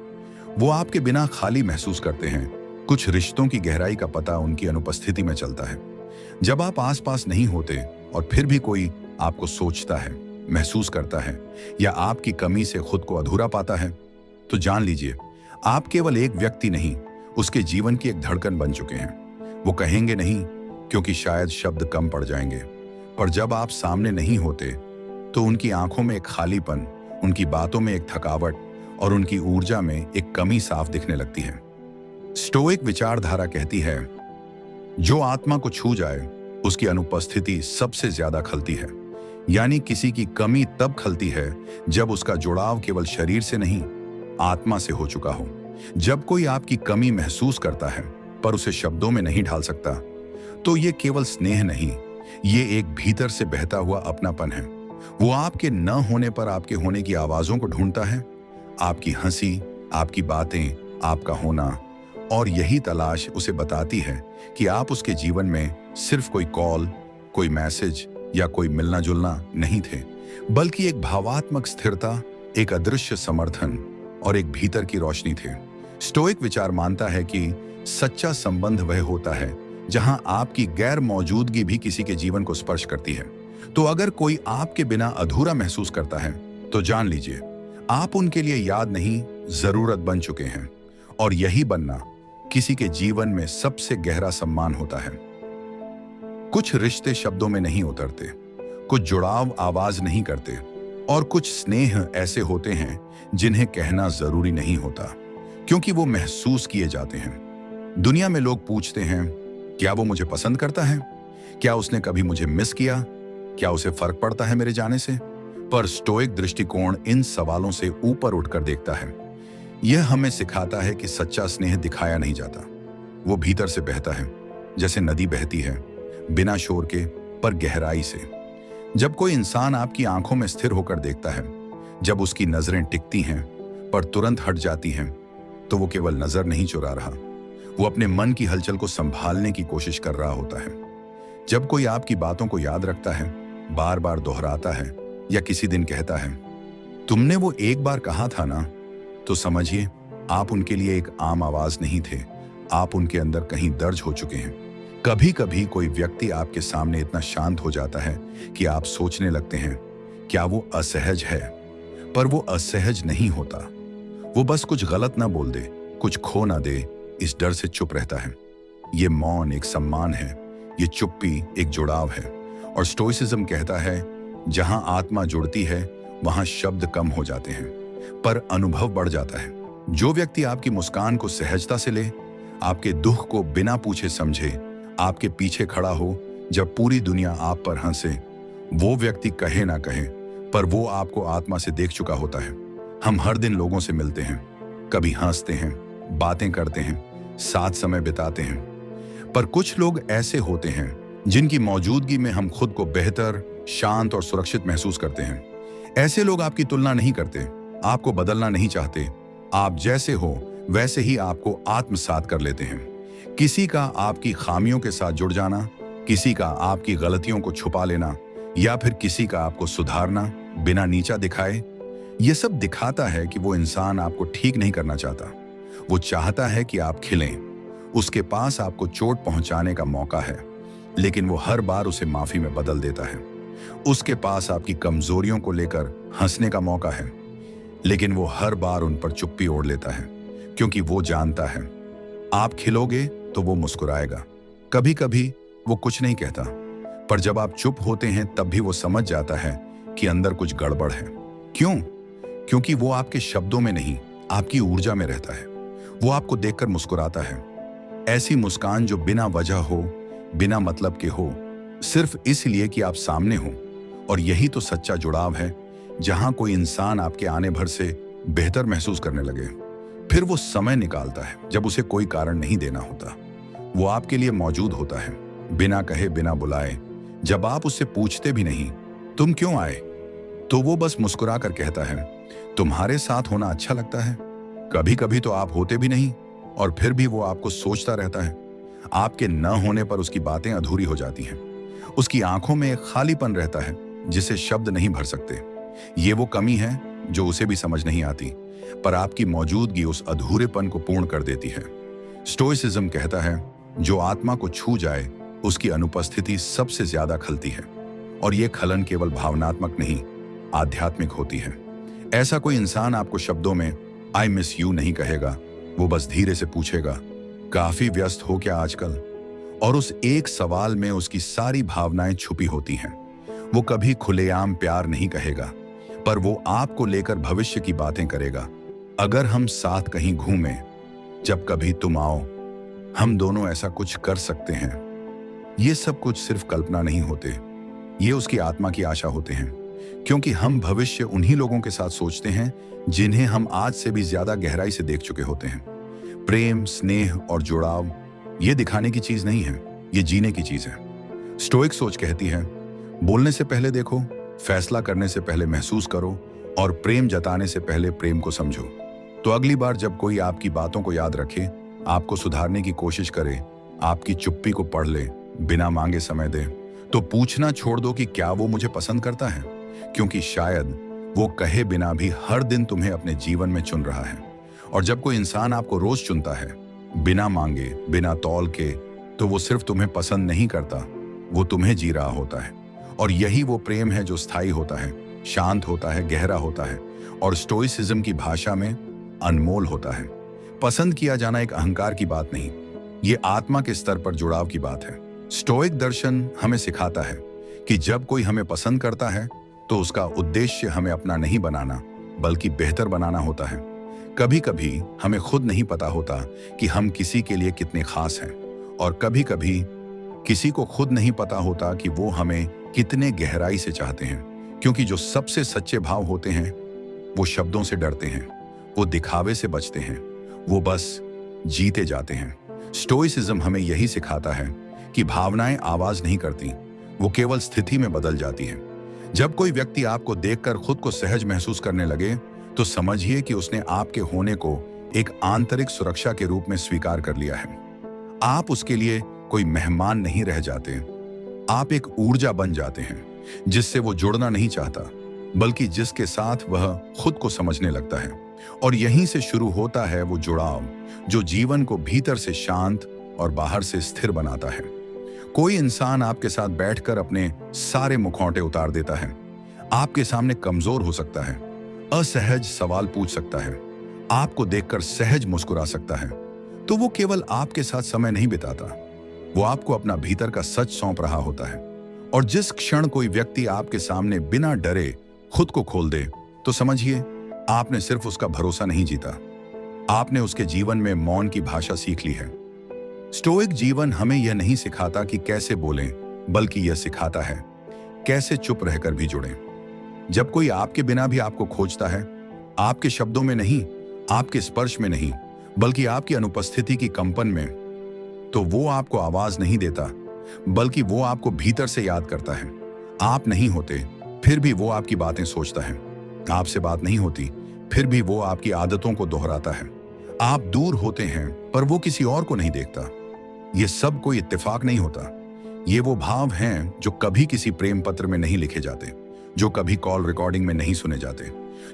वो आपके बिना खाली महसूस करते हैं। कुछ रिश्तों की गहराई का पता उनकी अनुपस्थिति में चलता है। जब आप आसपास नहीं होते और फिर भी कोई आपको सोचता है, महसूस करता है, या आपकी कमी से खुद को अधूरा पाता है, तो जान लीजिए आप केवल एक व्यक्ति नहीं, उसके जीवन की एक धड़कन बन चुके हैं। वो कहेंगे नहीं, क्योंकि शायद शब्द कम पड़ जाएंगे, पर जब आप सामने नहीं होते तो उनकी आंखों में एक खालीपन, उनकी बातों में एक थकावट और उनकी ऊर्जा में एक कमी साफ दिखने लगती है। स्टोइक विचारधारा कहती है, जो आत्मा को छू जाए उसकी अनुपस्थिति सबसे ज्यादा खलती है। यानी किसी की कमी तब खलती है जब उसका जुड़ाव केवल शरीर से नहीं, आत्मा से हो चुका हो। जब कोई आपकी कमी महसूस करता है पर उसे शब्दों में नहीं ढाल सकता, तो ये केवल स्नेह नहीं, ये एक भीतर से बहता हुआ अपनापन है। वो आपके न होने पर आपके होने की आवाजों को ढूंढता है, आपकी हंसी, आपकी बातें, आपका होना, और यही तलाश उसे बताती है कि आप उसके जीवन में सिर्फ कोई कॉल, कोई मैसेज या कोई मिलना जुलना नहीं थे, बल्कि एक भावात्मक स्थिरता, एक अदृश्य समर्थन और एक भीतर की रोशनी थे। स्टोइक विचार मानता है कि सच्चा संबंध वह होता है जहां आपकी गैर मौजूदगी भी किसी के जीवन को स्पर्श करती है। तो अगर कोई आपके बिना अधूरा महसूस करता है, तो जान लीजिए आप उनके लिए याद नहीं, जरूरत बन चुके हैं। और यही बनना किसी के जीवन में सबसे गहरा सम्मान होता है। कुछ रिश्ते शब्दों में नहीं उतरते, कुछ जुड़ाव आवाज नहीं करते, और कुछ स्नेह ऐसे होते हैं जिन्हें कहना जरूरी नहीं होता, क्योंकि वो महसूस किए जाते हैं। दुनिया में लोग पूछते हैं, क्या वो मुझे पसंद करता है? क्या उसने कभी मुझे मिस किया? क्या उसे फर्क पड़ता है मेरे जाने से? पर स्टोइक दृष्टिकोण इन सवालों से ऊपर उठकर देखता है। यह हमें सिखाता है कि सच्चा स्नेह दिखाया नहीं जाता, वो भीतर से बहता है, जैसे नदी बहती है, बिना शोर के पर गहराई से। जब कोई इंसान आपकी आंखों में स्थिर होकर देखता है, जब उसकी नजरें टिकती हैं पर तुरंत हट जाती हैं, तो वो केवल नजर नहीं चुरा रहा, वो अपने मन की हलचल को संभालने की कोशिश कर रहा होता है। जब कोई आपकी बातों को याद रखता है, बार बार दोहराता है, या किसी दिन कहता है, तुमने वो एक बार कहा था ना, तो समझिए आप उनके लिए एक आम आवाज नहीं थे, आप उनके अंदर कहीं दर्ज हो चुके हैं। कभी कभी कोई व्यक्ति आपके सामने इतना शांत हो जाता है कि आप सोचने लगते हैं, क्या वो असहज है? पर वो असहज नहीं होता, वो बस कुछ गलत ना बोल दे, कुछ खो ना दे, इस डर से चुप रहता है। ये मौन एक सम्मान है, ये चुप्पी एक जुड़ाव है। और स्टोइसिज्म कहता है, जहां आत्मा जुड़ती है वहां शब्द कम हो जाते हैं, पर अनुभव बढ़ जाता है। जो व्यक्ति आपकी मुस्कान को सहजता से ले, आपके दुख को बिना पूछे समझे, आपके पीछे खड़ा हो जब पूरी दुनिया आप पर हंसे, वो व्यक्ति कहे ना कहे, पर वो आपको आत्मा से देख चुका होता है। हम हर दिन लोगों से मिलते हैं, कभी हंसते हैं, बातें करते हैं, साथ समय बिताते हैं, पर कुछ लोग ऐसे होते हैं जिनकी मौजूदगी में हम खुद को बेहतर, शांत और सुरक्षित महसूस करते हैं। ऐसे लोग आपकी तुलना नहीं करते, आपको बदलना नहीं चाहते, आप जैसे हो वैसे ही आपको आत्मसात कर लेते हैं। किसी का आपकी खामियों के साथ जुड़ जाना, किसी का आपकी गलतियों को छुपा लेना, या फिर किसी का आपको सुधारना बिना नीचा दिखाए, ये सब दिखाता है कि वो इंसान आपको ठीक नहीं करना चाहता। वो चाहता है कि आप खिलें। उसके पास आपको चोट पहुंचाने का मौका है, लेकिन वो हर बार उसे माफी में बदल देता है। उसके पास आपकी कमजोरियों को लेकर हंसने का मौका है, लेकिन वो हर बार उन पर चुप्पी ओढ़ लेता है, क्योंकि वो जानता है आप खिलोगे तो वो मुस्कुराएगा। कभी कभी वो कुछ नहीं कहता, पर जब आप चुप होते हैं तब भी वो समझ जाता है कि अंदर कुछ गड़बड़ है। क्यों? क्योंकि वो आपके शब्दों में नहीं, आपकी ऊर्जा में रहता है। वो आपको देखकर मुस्कुराता है, ऐसी मुस्कान जो बिना वजह हो, बिना मतलब के हो, सिर्फ इसलिए कि आप सामने हो। और यही तो सच्चा जुड़ाव है, जहां कोई इंसान आपके आने भर से बेहतर महसूस करने लगे। फिर वो समय निकालता है जब उसे कोई कारण नहीं देना होता। वो आपके लिए मौजूद होता है, बिना कहे, बिना बुलाए। जब आप उससे पूछते भी नहीं तुम क्यों आए, तो वो बस मुस्कुरा कर कहता है तुम्हारे साथ होना अच्छा लगता है। कभी कभी तो आप होते भी नहीं, और फिर भी वो आपको सोचता रहता है। आपके न होने पर उसकी बातें अधूरी हो जाती हैं। उसकी आंखों में एक खालीपन रहता है जिसे शब्द नहीं भर सकते। ये वो कमी है जो उसे भी समझ नहीं आती, पर आपकी मौजूदगी उस अधूरेपन को पूर्ण कर देती है। स्टोइसिज्म कहता है जो आत्मा को छू जाए उसकी अनुपस्थिति सबसे ज्यादा खलती है, और यह खलन केवल भावनात्मक नहीं, आध्यात्मिक होती है। ऐसा कोई इंसान आपको शब्दों में आई मिस यू नहीं कहेगा, वो बस धीरे से पूछेगा काफी व्यस्त हो क्या आजकल। और उस एक सवाल में उसकी सारी भावनाएं छुपी होती हैं। वो कभी खुलेआम प्यार नहीं कहेगा, पर वो आपको लेकर भविष्य की बातें करेगा। अगर हम साथ कहीं घूमें, जब कभी तुम आओ, हम दोनों ऐसा कुछ कर सकते हैं। ये सब कुछ सिर्फ कल्पना नहीं होते, ये उसकी आत्मा की आशा होते हैं, क्योंकि हम भविष्य उन्हीं लोगों के साथ सोचते हैं जिन्हें हम आज से भी ज्यादा गहराई से देख चुके होते हैं। प्रेम, स्नेह और जुड़ाव ये दिखाने की चीज नहीं है, ये जीने की चीज है। स्टोइक सोच कहती है बोलने से पहले देखो, फैसला करने से पहले महसूस करो, और प्रेम जताने से पहले प्रेम को समझो। तो अगली बार जब कोई आपकी बातों को याद रखे, आपको सुधारने की कोशिश करे, आपकी चुप्पी को पढ़ ले, बिना मांगे समय दे, तो पूछना छोड़ दो कि क्या वो मुझे पसंद करता है, क्योंकि शायद वो कहे बिना भी हर दिन तुम्हें अपने जीवन में चुन रहा है। और जब कोई इंसान आपको रोज चुनता है, बिना मांगे, बिना तौल के, तो वो सिर्फ तुम्हें पसंद नहीं करता, वो तुम्हें जी रहा होता है। और यही वो प्रेम है जो स्थायी होता है, शांत होता है, गहरा होता है, और स्टोइसिज्म की भाषा में अनमोल होता है। पसंद किया जाना एक अहंकार की बात नहीं, ये आत्मा के स्तर पर जुड़ाव की बात है। स्टोइक दर्शन हमें सिखाता है कि जब कोई हमें पसंद करता है तो उसका उद्देश्य हमें अपना नहीं बनाना, बल्कि बेहतर बनाना होता है। कभी कभी हमें खुद नहीं पता होता कि हम किसी के लिए कितने खास हैं, और कभी कभी किसी को खुद नहीं पता होता कि वो हमें कितने गहराई से चाहते हैं। क्योंकि जो सबसे सच्चे भाव होते हैं वो शब्दों से डरते हैं, वो दिखावे से बचते हैं, वो बस जीते जाते हैं। स्टोइसिज्म हमें यही सिखाता है कि भावनाएं आवाज नहीं करती, वो केवल स्थिति में बदल जाती हैं। जब कोई व्यक्ति आपको देखकर खुद को सहज महसूस करने लगे, तो समझिए कि उसने आपके होने को एक आंतरिक सुरक्षा के रूप में स्वीकार कर लिया है। आप उसके लिए कोई मेहमान नहीं रह जाते, आप एक ऊर्जा बन जाते हैं जिससे वो जुड़ना नहीं चाहता, बल्कि जिसके साथ वह खुद को समझने लगता है। और यहीं से शुरू होता है वो जुड़ाव जो जीवन को भीतर से शांत और बाहर से स्थिर बनाता है। कोई इंसान आपके साथ बैठकर अपने सारे मुखौटे उतार देता है, आपके सामने कमजोर हो सकता है, असहज सवाल पूछ सकता है, आपको देखकर सहज मुस्कुरा सकता है, तो वो केवल आपके साथ समय नहीं बिताता, वो आपको अपना भीतर का सच सौंप रहा होता है। और जिस क्षण कोई व्यक्ति आपके सामने बिना डरे खुद को खोल दे, तो समझिए आपने सिर्फ उसका भरोसा नहीं जीता, आपने उसके जीवन में मौन की भाषा सीख ली है। स्टोइक जीवन हमें यह नहीं सिखाता कि कैसे बोलें, बल्कि यह सिखाता है कैसे चुप रहकर भी जुड़ें। जब कोई आपके बिना भी आपको खोजता है, आपके शब्दों में नहीं, आपके स्पर्श में नहीं, बल्कि आपकी अनुपस्थिति की कंपन में, तो वो आपको आवाज नहीं देता, बल्कि वो आपको भीतर से याद करता है। आप नहीं होते, फिर भी वो आपकी बातें सोचता है। आपसे बात नहीं होती, फिर भी वो आपकी आदतों को दोहराता है। आप दूर होते हैं, पर वो किसी और को नहीं देखता। ये सब कोई इत्तेफाक नहीं होता। ये वो भाव हैं जो कभी किसी प्रेम पत्र में नहीं लिखे जाते, जो कभी कॉल रिकॉर्डिंग में नहीं सुने जाते,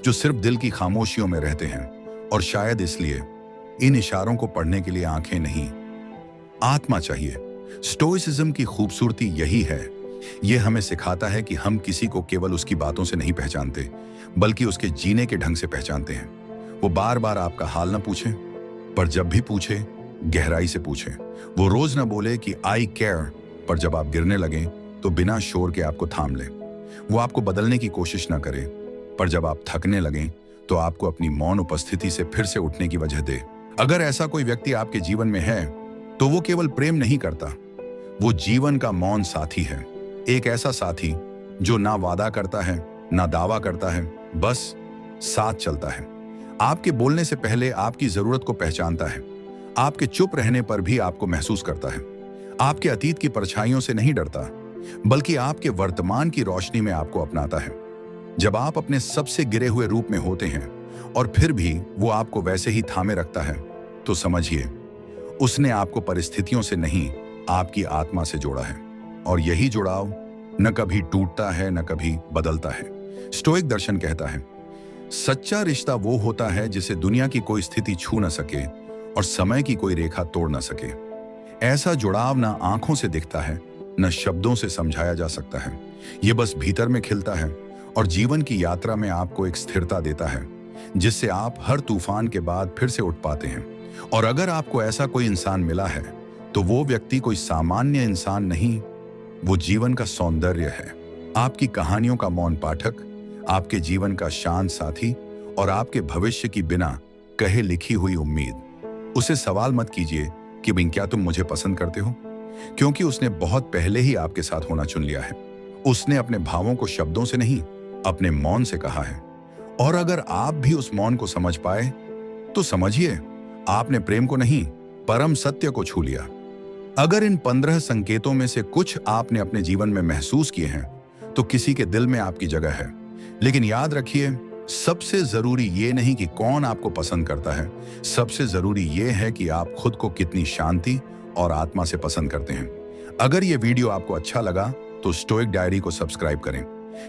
जो सिर्फ दिल की खामोशियों में रहते हैं। और शायद इसलिए इन इशारों को पढ़ने के लिए आंखें नहीं, आत्मा चाहिए। स्टोइसिज्म की खूबसूरती यही है, ये हमें सिखाता है कि हम किसी को केवल उसकी बातों से नहीं पहचानते, बल्कि उसके जीने के ढंग से पहचानते हैं। वो बार बार आपका हाल न पूछे, पर जब भी पूछे गहराई से पूछें। वो रोज ना बोले कि आई केयर, पर जब आप गिरने लगें तो बिना शोर के आपको थाम ले। वो आपको बदलने की कोशिश ना करे, पर जब आप थकने लगें तो आपको अपनी मौन उपस्थिति से फिर से उठने की वजह दे। अगर ऐसा कोई व्यक्ति आपके जीवन में है तो वो केवल प्रेम नहीं करता, वो जीवन का मौन साथी है। एक ऐसा साथी जो ना वादा करता है ना दावा करता है, बस साथ चलता है। आपके बोलने से पहले आपकी जरूरत को पहचानता है, आपके चुप रहने पर भी आपको महसूस करता है, आपके अतीत की परछाइयों से नहीं डरता, बल्कि आपके वर्तमान की रोशनी में आपको अपनाता है। जब आप अपने सबसे गिरे हुए रूप में होते हैं और फिर भी वो आपको वैसे ही थामे रखता है, तो समझिए उसने आपको परिस्थितियों से नहीं, आपकी आत्मा से जोड़ा है। और यही जुड़ाव न कभी टूटता है न कभी बदलता है। स्टोइक दर्शन कहता है, सच्चा रिश्ता वो होता है जिसे दुनिया की कोई स्थिति छू न सके और समय की कोई रेखा तोड़ न सके। ऐसा जुड़ाव ना आंखों से दिखता है न शब्दों से समझाया जा सकता है। ये बस भीतर में खिलता है और जीवन की यात्रा में आपको एक स्थिरता देता है, जिससे आप हर तूफान के बाद फिर से उठ पाते हैं। और अगर आपको ऐसा कोई इंसान मिला है तो वो व्यक्ति कोई सामान्य इंसान नहीं, वो जीवन का सौंदर्य है। आपकी कहानियों का मौन पाठक, आपके जीवन का शांत साथी और आपके भविष्य की बिना कहे लिखी हुई उम्मीद। उसे सवाल मत कीजिए कि बिन क्या तुम मुझे पसंद करते हो, क्योंकि उसने बहुत पहले ही आपके साथ होना चुन लिया है। उसने अपने भावों को शब्दों से नहीं, अपने मौन से कहा है। और अगर आप भी उस मौन को समझ पाए तो समझिए आपने प्रेम को नहीं, परम सत्य को छू लिया। अगर इन 15 संकेतों में से कुछ आपने अपने जीवन में महसूस किए हैं तो किसी के दिल में आपकी जगह है। लेकिन याद रखिए, सबसे जरूरी ये नहीं कि कौन आपको पसंद करता है, सबसे जरूरी ये है कि आप खुद को कितनी शांति और आत्मा से पसंद करते हैं। अगर ये वीडियो आपको अच्छा लगा तो स्टोइक डायरी को सब्सक्राइब करें।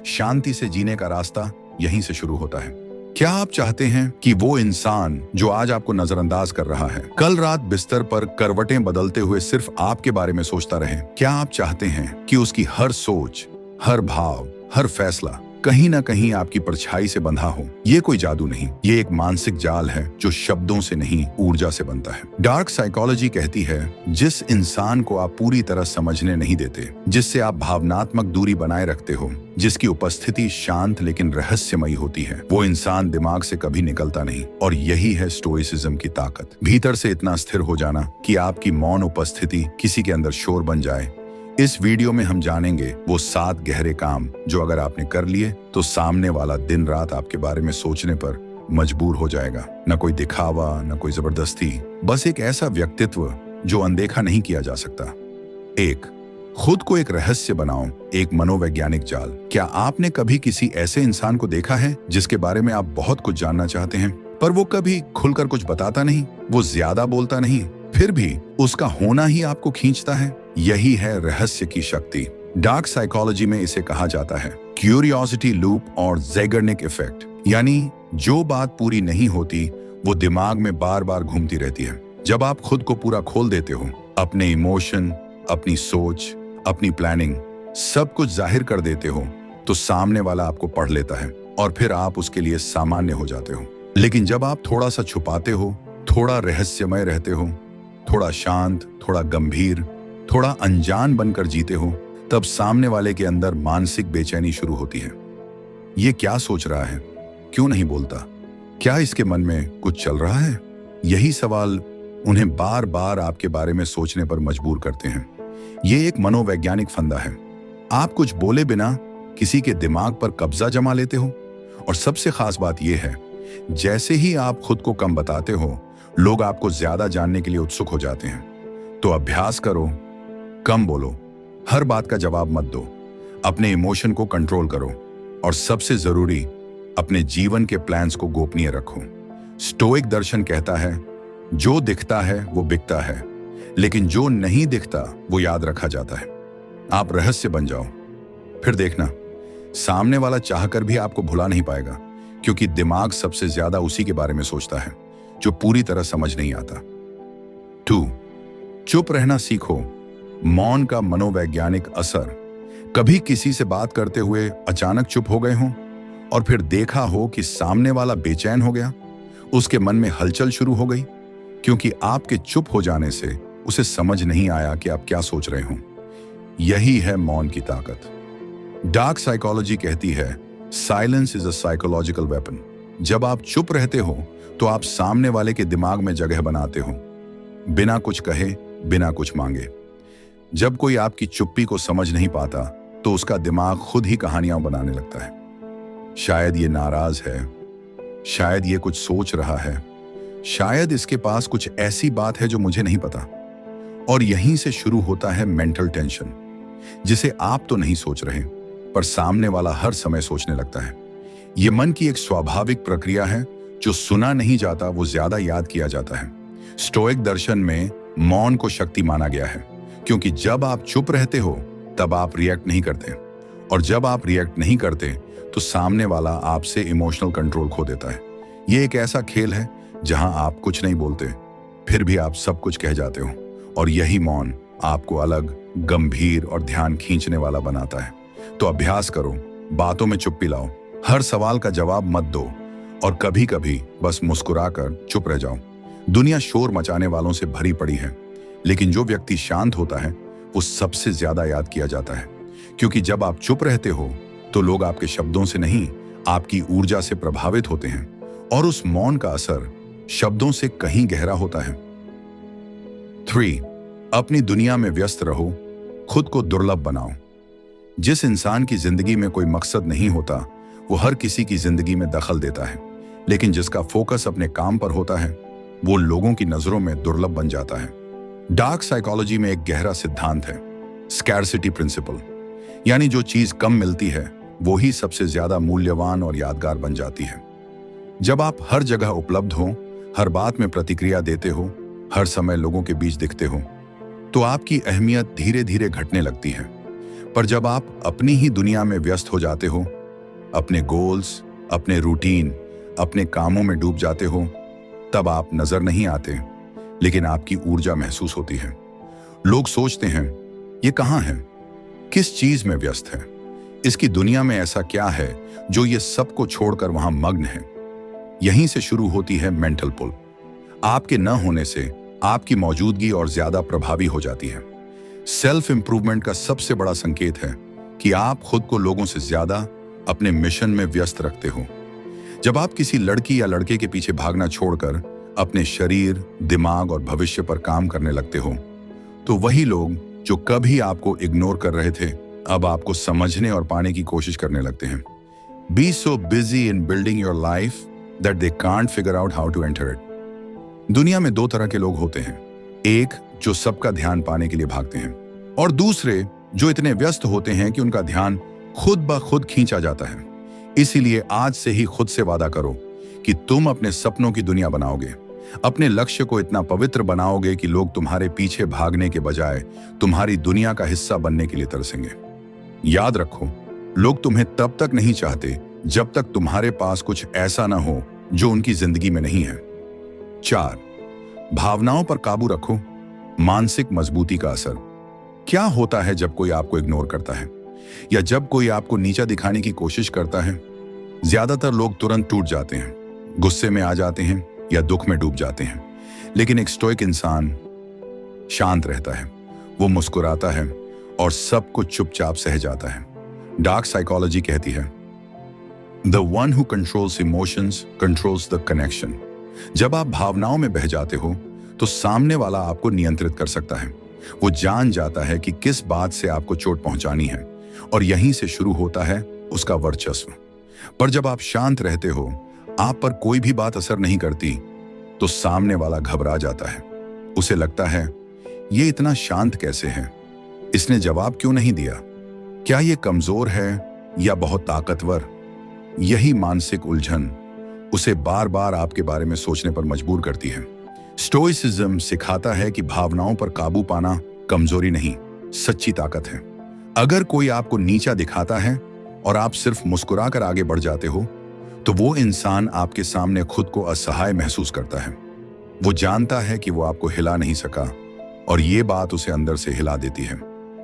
शांति से जीने का रास्ता यहीं से शुरू होता है। क्या आप चाहते हैं कि वो इंसान जो आज आपको नजरअंदाज कर रहा है, कल रात बिस्तर पर करवटें बदलते हुए सिर्फ आपके बारे में सोचता रहे? क्या आप चाहते हैं कि उसकी हर सोच, हर भाव, हर फैसला कहीं ना कहीं आपकी परछाई से बंधा हो? ये कोई जादू नहीं, ये एक मानसिक जाल है जो शब्दों से नहीं, ऊर्जा से बनता है। डार्क साइकोलॉजी कहती है, जिस इंसान को आप पूरी तरह समझने नहीं देते, जिससे आप भावनात्मक दूरी बनाए रखते हो, जिसकी उपस्थिति शांत लेकिन रहस्यमयी होती है, वो इंसान दिमाग से कभी निकलता नहीं। और यही है स्टोइसिज्म की ताकत, भीतर से इतना स्थिर हो जाना कि आपकी मौन उपस्थिति किसी के अंदर शोर बन जाए। इस वीडियो में हम जानेंगे वो 7 गहरे काम जो अगर आपने कर लिए तो सामने वाला दिन रात आपके बारे में सोचने पर मजबूर हो जाएगा। न कोई दिखावा, न कोई जबरदस्ती, बस एक ऐसा व्यक्तित्व जो अनदेखा नहीं किया जा सकता। 1, खुद को एक रहस्य बनाओ, एक मनोवैज्ञानिक जाल। क्या आपने कभी किसी ऐसे इंसान को देखा है जिसके बारे में आप बहुत कुछ जानना चाहते हैं, पर वो कभी खुलकर कुछ बताता नहीं, वो ज्यादा बोलता नहीं, फिर भी उसका होना ही आपको खींचता है? यही है रहस्य की शक्ति। डार्क साइकोलॉजी में इसे कहा जाता है क्यूरियोसिटी लूप और ज़ेगर्निक इफेक्ट, यानी जो बात पूरी नहीं होती वो दिमाग में बार बार घूमती रहती है। जब आप खुद को पूरा खोल देते हो, अपने इमोशन, अपनी सोच, अपनी प्लानिंग, सब कुछ जाहिर कर देते हो, तो सामने वाला आपको पढ़ लेता है और फिर आप उसके लिए सामान्य हो जाते हो। लेकिन जब आप थोड़ा सा छुपाते हो, थोड़ा रहस्यमय रहते हो, थोड़ा शांत, थोड़ा गंभीर, थोड़ा अनजान बनकर जीते हो, तब सामने वाले के अंदर मानसिक बेचैनी शुरू होती है। ये क्या सोच रहा है, क्यों नहीं बोलता, क्या इसके मन में कुछ चल रहा है? यही सवाल उन्हें बार बार आपके बारे में सोचने पर मजबूर करते हैं। ये एक मनोवैज्ञानिक फंदा है। आप कुछ बोले बिना किसी के दिमाग पर कब्जा जमा लेते हो। और सबसे खास बात यह है, जैसे ही आप खुद को कम बताते हो, लोग आपको ज्यादा जानने के लिए उत्सुक हो जाते हैं। तो अभ्यास करो, कम बोलो, हर बात का जवाब मत दो, अपने इमोशन को कंट्रोल करो और सबसे जरूरी, अपने जीवन के प्लान्स को गोपनीय रखो। स्टोइक दर्शन कहता है, जो दिखता है वो बिकता है, लेकिन जो नहीं दिखता वो याद रखा जाता है। आप रहस्य बन जाओ, फिर देखना सामने वाला चाहकर भी आपको भुला नहीं पाएगा, क्योंकि दिमाग सबसे ज्यादा उसी के बारे में सोचता है जो पूरी तरह समझ नहीं आता। 2, चुप रहना सीखो। मौन का मनोवैज्ञानिक असर। कभी किसी से बात करते हुए अचानक चुप हो गए हों और फिर देखा हो कि सामने वाला बेचैन हो गया, उसके मन में हलचल शुरू हो गई, क्योंकि आपके चुप हो जाने से उसे समझ नहीं आया कि आप क्या सोच रहे हो। यही है मौन की ताकत। डार्क साइकोलॉजी कहती है silence is a psychological weapon. जब आप चुप रहते हो तो आप सामने वाले के दिमाग में जगह बनाते हो, बिना कुछ कहे, बिना कुछ मांगे। जब कोई आपकी चुप्पी को समझ नहीं पाता तो उसका दिमाग खुद ही कहानियां बनाने लगता है। शायद ये नाराज है, शायद ये कुछ सोच रहा है, शायद इसके पास कुछ ऐसी बात है जो मुझे नहीं पता। और यहीं से शुरू होता है मेंटल टेंशन, जिसे आप तो नहीं सोच रहे पर सामने वाला हर समय सोचने लगता है। ये मन की एक स्वाभाविक प्रक्रिया है। जो सुना नहीं जाता वो ज्यादा याद किया जाता है। स्टोइक दर्शन में मौन को शक्ति माना गया है, क्योंकि जब आप चुप रहते हो तब आप रिएक्ट नहीं करते, और जब आप रिएक्ट नहीं करते तो सामने वाला आपसे इमोशनल कंट्रोल खो देता है। ये एक ऐसा खेल है जहां आप कुछ नहीं बोलते, फिर भी आप सब कुछ कह जाते हो, और यही मौन आपको अलग, गंभीर और ध्यान खींचने वाला बनाता है। तो अभ्यास करो, बातों में चुप्पी लाओ, हर सवाल का जवाब मत दो, और कभी कभी बस मुस्कुराकर चुप रह जाओ। दुनिया शोर मचाने वालों से भरी पड़ी है, लेकिन जो व्यक्ति शांत होता है वो सबसे ज्यादा याद किया जाता है, क्योंकि जब आप चुप रहते हो तो लोग आपके शब्दों से नहीं, आपकी ऊर्जा से प्रभावित होते हैं, और उस मौन का असर शब्दों से कहीं गहरा होता है। 3. अपनी दुनिया में व्यस्त रहो, खुद को दुर्लभ बनाओ। जिस इंसान की जिंदगी में कोई मकसद नहीं होता वो हर किसी की जिंदगी में दखल देता है, लेकिन जिसका फोकस अपने काम पर होता है वो लोगों की नजरों में दुर्लभ बन जाता है। डार्क साइकोलॉजी में एक गहरा सिद्धांत है, स्कैरसिटी प्रिंसिपल, यानी जो चीज कम मिलती है वो ही सबसे ज्यादा मूल्यवान और यादगार बन जाती है। जब आप हर जगह उपलब्ध हो, हर बात में प्रतिक्रिया देते हो, हर समय लोगों के बीच दिखते हो, तो आपकी अहमियत धीरे धीरे घटने लगती है। पर जब आप अपनी ही दुनिया में व्यस्त हो जाते हो, अपने गोल्स, अपने रूटीन, अपने कामों में डूब जाते हो, तब आप नजर नहीं आते, लेकिन आपकी ऊर्जा महसूस होती है। लोग सोचते हैं ये कहाँ है, किस चीज में व्यस्त है, इसकी दुनिया में ऐसा क्या है जो ये सबको छोड़कर वहां मग्न है। यहीं से शुरू होती है मेंटल पुल। आपके न होने से आपकी मौजूदगी और ज्यादा प्रभावी हो जाती है। सेल्फ इंप्रूवमेंट का सबसे बड़ा संकेत है कि आप खुद को लोगों से ज्यादा अपने मिशन में व्यस्त रखते हो। जब आप किसी लड़की या लड़के के पीछे भागना छोड़कर अपने शरीर, दिमाग और भविष्य पर काम करने लगते हो, तो वही लोग जो कभी आपको इग्नोर कर रहे थे अब आपको समझने और पाने की कोशिश करने लगते हैं। Be so busy in building your life that they can't figure out how to enter it. दुनिया में दो तरह के लोग होते हैं, एक जो सबका ध्यान पाने के लिए भागते हैं, और दूसरे जो इतने व्यस्त होते हैं कि उनका ध्यान खुद ब खुद खींचा जाता है। इसीलिए आज से ही खुद से वादा करो कि तुम अपने सपनों की दुनिया बनाओगे, अपने लक्ष्य को इतना पवित्र बनाओगे कि लोग तुम्हारे पीछे भागने के बजाय तुम्हारी दुनिया का हिस्सा बनने के लिए तरसेंगे। याद रखो, लोग तुम्हें तब तक नहीं चाहते जब तक तुम्हारे पास कुछ ऐसा ना हो जो उनकी जिंदगी में नहीं है। 4. भावनाओं पर काबू रखो, मानसिक मजबूती का असर। क्या होता है जब कोई आपको इग्नोर करता है या जब कोई आपको नीचा दिखाने की कोशिश करता है? ज्यादातर लोग तुरंत टूट जाते हैं, गुस्से में आ जाते हैं या दुख में डूब जाते हैं। लेकिन एक स्टोइक इंसान शांत रहता है, वो मुस्कुराता है और सब कुछ चुपचाप सह जाता है। डार्क साइकोलॉजी कहती है the one who controls emotions controls the connection. जब आप भावनाओं में बह जाते हो तो सामने वाला आपको नियंत्रित कर सकता है। वो जान जाता है कि किस बात से आपको चोट पहुंचानी है, और यहीं से शुरू होता है उसका वर्चस्व। पर जब आप शांत रहते हो, आप पर कोई भी बात असर नहीं करती, तो सामने वाला घबरा जाता है। उसे लगता है ये इतना शांत कैसे है, इसने जवाब क्यों नहीं दिया, क्या ये कमजोर है या बहुत ताकतवर? यही मानसिक उलझन उसे बार बार आपके बारे में सोचने पर मजबूर करती है। स्टोइसिज्म सिखाता है कि भावनाओं पर काबू पाना कमजोरी नहीं, सच्ची ताकत है। अगर कोई आपको नीचा दिखाता है और आप सिर्फ मुस्कुराकर आगे बढ़ जाते हो, तो वो इंसान आपके सामने खुद को असहाय महसूस करता है। वो जानता है कि वो आपको हिला नहीं सका, और ये बात उसे अंदर से हिला देती है।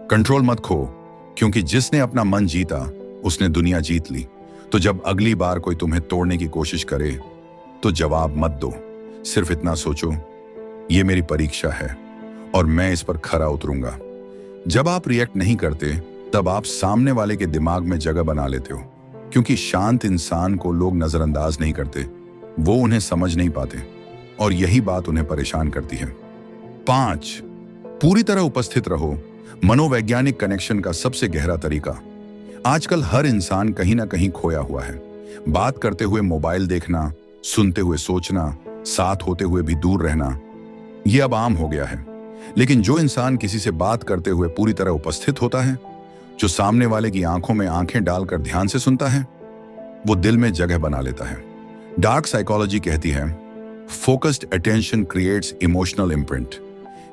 कंट्रोल मत खो, क्योंकि जिसने अपना मन जीता उसने दुनिया जीत ली। तो जब अगली बार कोई तुम्हें तोड़ने की कोशिश करे तो जवाब मत दो, सिर्फ इतना सोचो, ये मेरी परीक्षा है और मैं इस पर खरा उतरूंगा। जब आप रिएक्ट नहीं करते तब आप सामने वाले के दिमाग में जगह बना लेते हो, क्योंकि शांत इंसान को लोग नजरअंदाज नहीं करते, वो उन्हें समझ नहीं पाते और यही बात उन्हें परेशान करती है। 5, पूरी तरह उपस्थित रहो। मनोवैज्ञानिक कनेक्शन का सबसे गहरा तरीका। आजकल हर इंसान कहीं ना कहीं खोया हुआ है। बात करते हुए मोबाइल देखना, सुनते हुए सोचना, साथ होते हुए भी दूर रहना, यह अब आम हो गया है। लेकिन जो इंसान किसी से बात करते हुए पूरी तरह उपस्थित होता है, जो सामने वाले की आंखों में आंखें डालकर ध्यान से सुनता है, वो दिल में जगह बना लेता है। डार्क साइकोलॉजी कहती है, focused attention creates emotional imprint.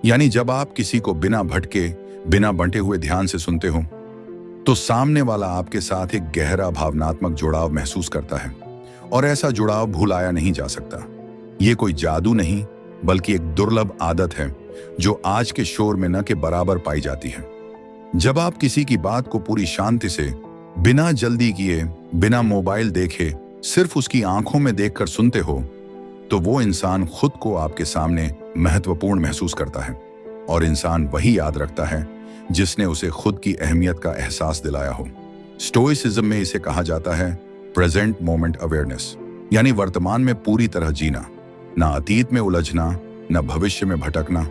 यानी जब आप किसी को बिना भटके, बिना बंटे हुए ध्यान से सुनते हो, तो सामने वाला आपके साथ एक गहरा भावनात्मक जुड़ाव महसूस करता है और ऐसा जुड़ाव भुलाया नहीं जा सकता। ये कोई जादू नहीं, बल्कि एक दुर्लभ आदत है जो आज के शोर में न के बराबर पाई जाती है। जब आप किसी की बात को पूरी शांति से, बिना जल्दी किए, बिना मोबाइल देखे, सिर्फ उसकी आंखों में देखकर सुनते हो, तो वो इंसान खुद को आपके सामने महत्वपूर्ण महसूस करता है और इंसान वही याद रखता है जिसने उसे खुद की अहमियत का एहसास दिलाया हो। स्टोइसिज्म में इसे कहा जाता है प्रेजेंट मोमेंट अवेयरनेस, यानी वर्तमान में पूरी तरह जीना, ना अतीत में उलझना, ना भविष्य में भटकना,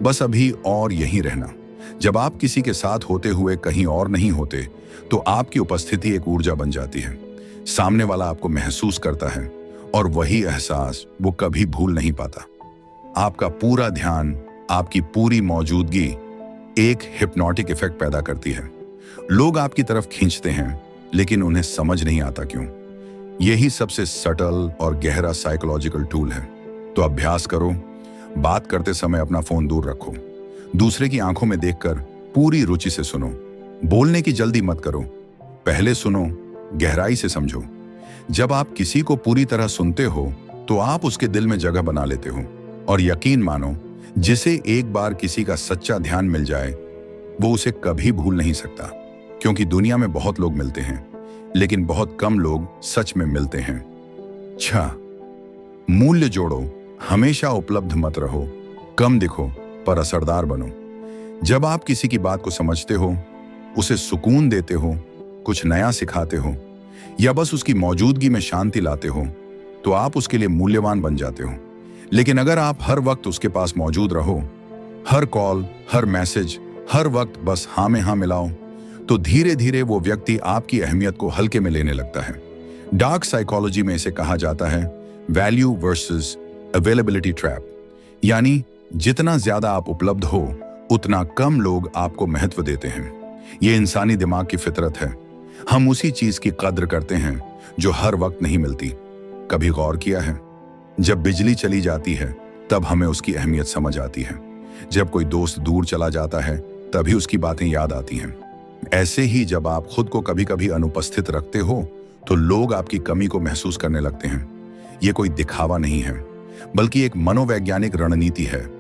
बस अभी और यहीं रहना। जब आप किसी के साथ होते हुए कहीं और नहीं होते, तो आपकी उपस्थिति एक ऊर्जा बन जाती है। सामने वाला आपको महसूस करता है और वही एहसास वो कभी भूल नहीं पाता। आपका पूरा ध्यान, आपकी पूरी मौजूदगी एक हिप्नोटिक इफेक्ट पैदा करती है। लोग आपकी तरफ खींचते हैं, लेकिन उन्हें समझ नहीं आता क्यों। यही सबसे सटल और गहरा साइकोलॉजिकल टूल है। तो अभ्यास करो। बात करते समय अपना फोन दूर रखो। दूसरे की आंखों में देखकर पूरी रुचि से सुनो। बोलने की जल्दी मत करो, पहले सुनो, गहराई से समझो। जब आप किसी को पूरी तरह सुनते हो, तो आप उसके दिल में जगह बना लेते हो। और यकीन मानो, जिसे एक बार किसी का सच्चा ध्यान मिल जाए, वो उसे कभी भूल नहीं सकता। क्योंकि दुनिया में बहुत लोग मिलते हैं, लेकिन बहुत कम लोग सच में मिलते हैं। 6, मूल्य जोड़ो। हमेशा उपलब्ध मत रहो। कम दिखो पर असरदार बनो। जब आप किसी की बात को समझते हो, उसे सुकून देते हो, कुछ नया सिखाते हो, या बस उसकी मौजूदगी में शांति लाते हो, तो आप उसके लिए मूल्यवान बन जाते हो। लेकिन अगर आप हर वक्त उसके पास मौजूद रहो, हर कॉल, हर मैसेज, हर वक्त बस हाँ में हाँ मिलाओ, तो धीरे धीरे वो व्यक्ति आपकी अहमियत को हल्के में लेने लगता है। डार्क साइकोलॉजी में इसे कहा जाता है वैल्यू वर्सेस अवेलेबिलिटी ट्रैप। यानी जितना ज्यादा आप उपलब्ध हो, उतना कम लोग आपको महत्व देते हैं। ये इंसानी दिमाग की फितरत है। हम उसी चीज की कद्र करते हैं जो हर वक्त नहीं मिलती। कभी गौर किया है, जब बिजली चली जाती है तब हमें उसकी अहमियत समझ आती है। जब कोई दोस्त दूर चला जाता है, तभी उसकी बातें याद आती हैं। ऐसे ही जब आप खुद को कभी कभी अनुपस्थित रखते हो, तो लोग आपकी कमी को महसूस करने लगते हैं। ये कोई दिखावा नहीं है, बल्कि एक मनोवैज्ञानिक रणनीति है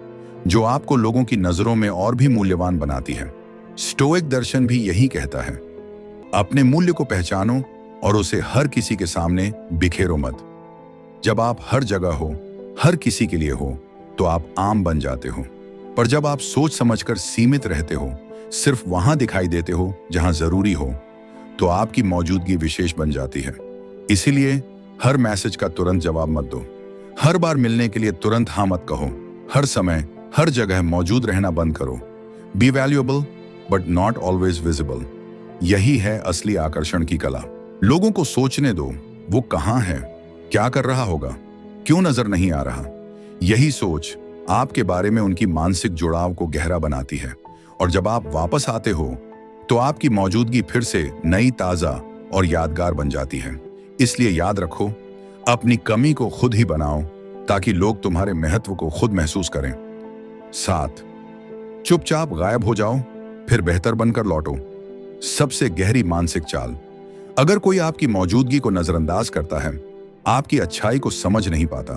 जो आपको लोगों की नजरों में और भी मूल्यवान बनाती है। स्टोइक दर्शन भी यही कहता है, अपने मूल्य को पहचानो और उसे हर किसी के सामने बिखेरो मत। जब आप हर जगह हो, हर किसी के लिए हो, तो आप आम बन जाते हो। पर जब आप सोच समझकर सीमित रहते हो, सिर्फ वहां दिखाई देते हो जहां जरूरी हो, तो आपकी मौजूदगी विशेष बन जाती है। इसीलिए हर मैसेज का तुरंत जवाब मत दो। हर बार मिलने के लिए तुरंत हाँ मत कहो। हर समय, हर जगह मौजूद रहना बंद करो। B valuable but not always visible. यही है असली आकर्षण की कला। लोगों को सोचने दो, वो कहाँ है, क्या कर रहा होगा, क्यों नजर नहीं आ रहा। यही सोच आपके बारे में उनकी मानसिक जुड़ाव को गहरा बनाती है। और जब आप वापस आते हो, तो आपकी मौजूदगी फिर से नई, ताजा और यादगार बन जाती है। इसलिए याद रखो, अपनी कमी को खुद ही बनाओ, ताकि लोग तुम्हारे महत्व को खुद महसूस करें। 7, चुपचाप गायब हो जाओ, फिर बेहतर बनकर लौटो। सबसे गहरी मानसिक चाल। अगर कोई आपकी मौजूदगी को नजरअंदाज करता है, आपकी अच्छाई को समझ नहीं पाता,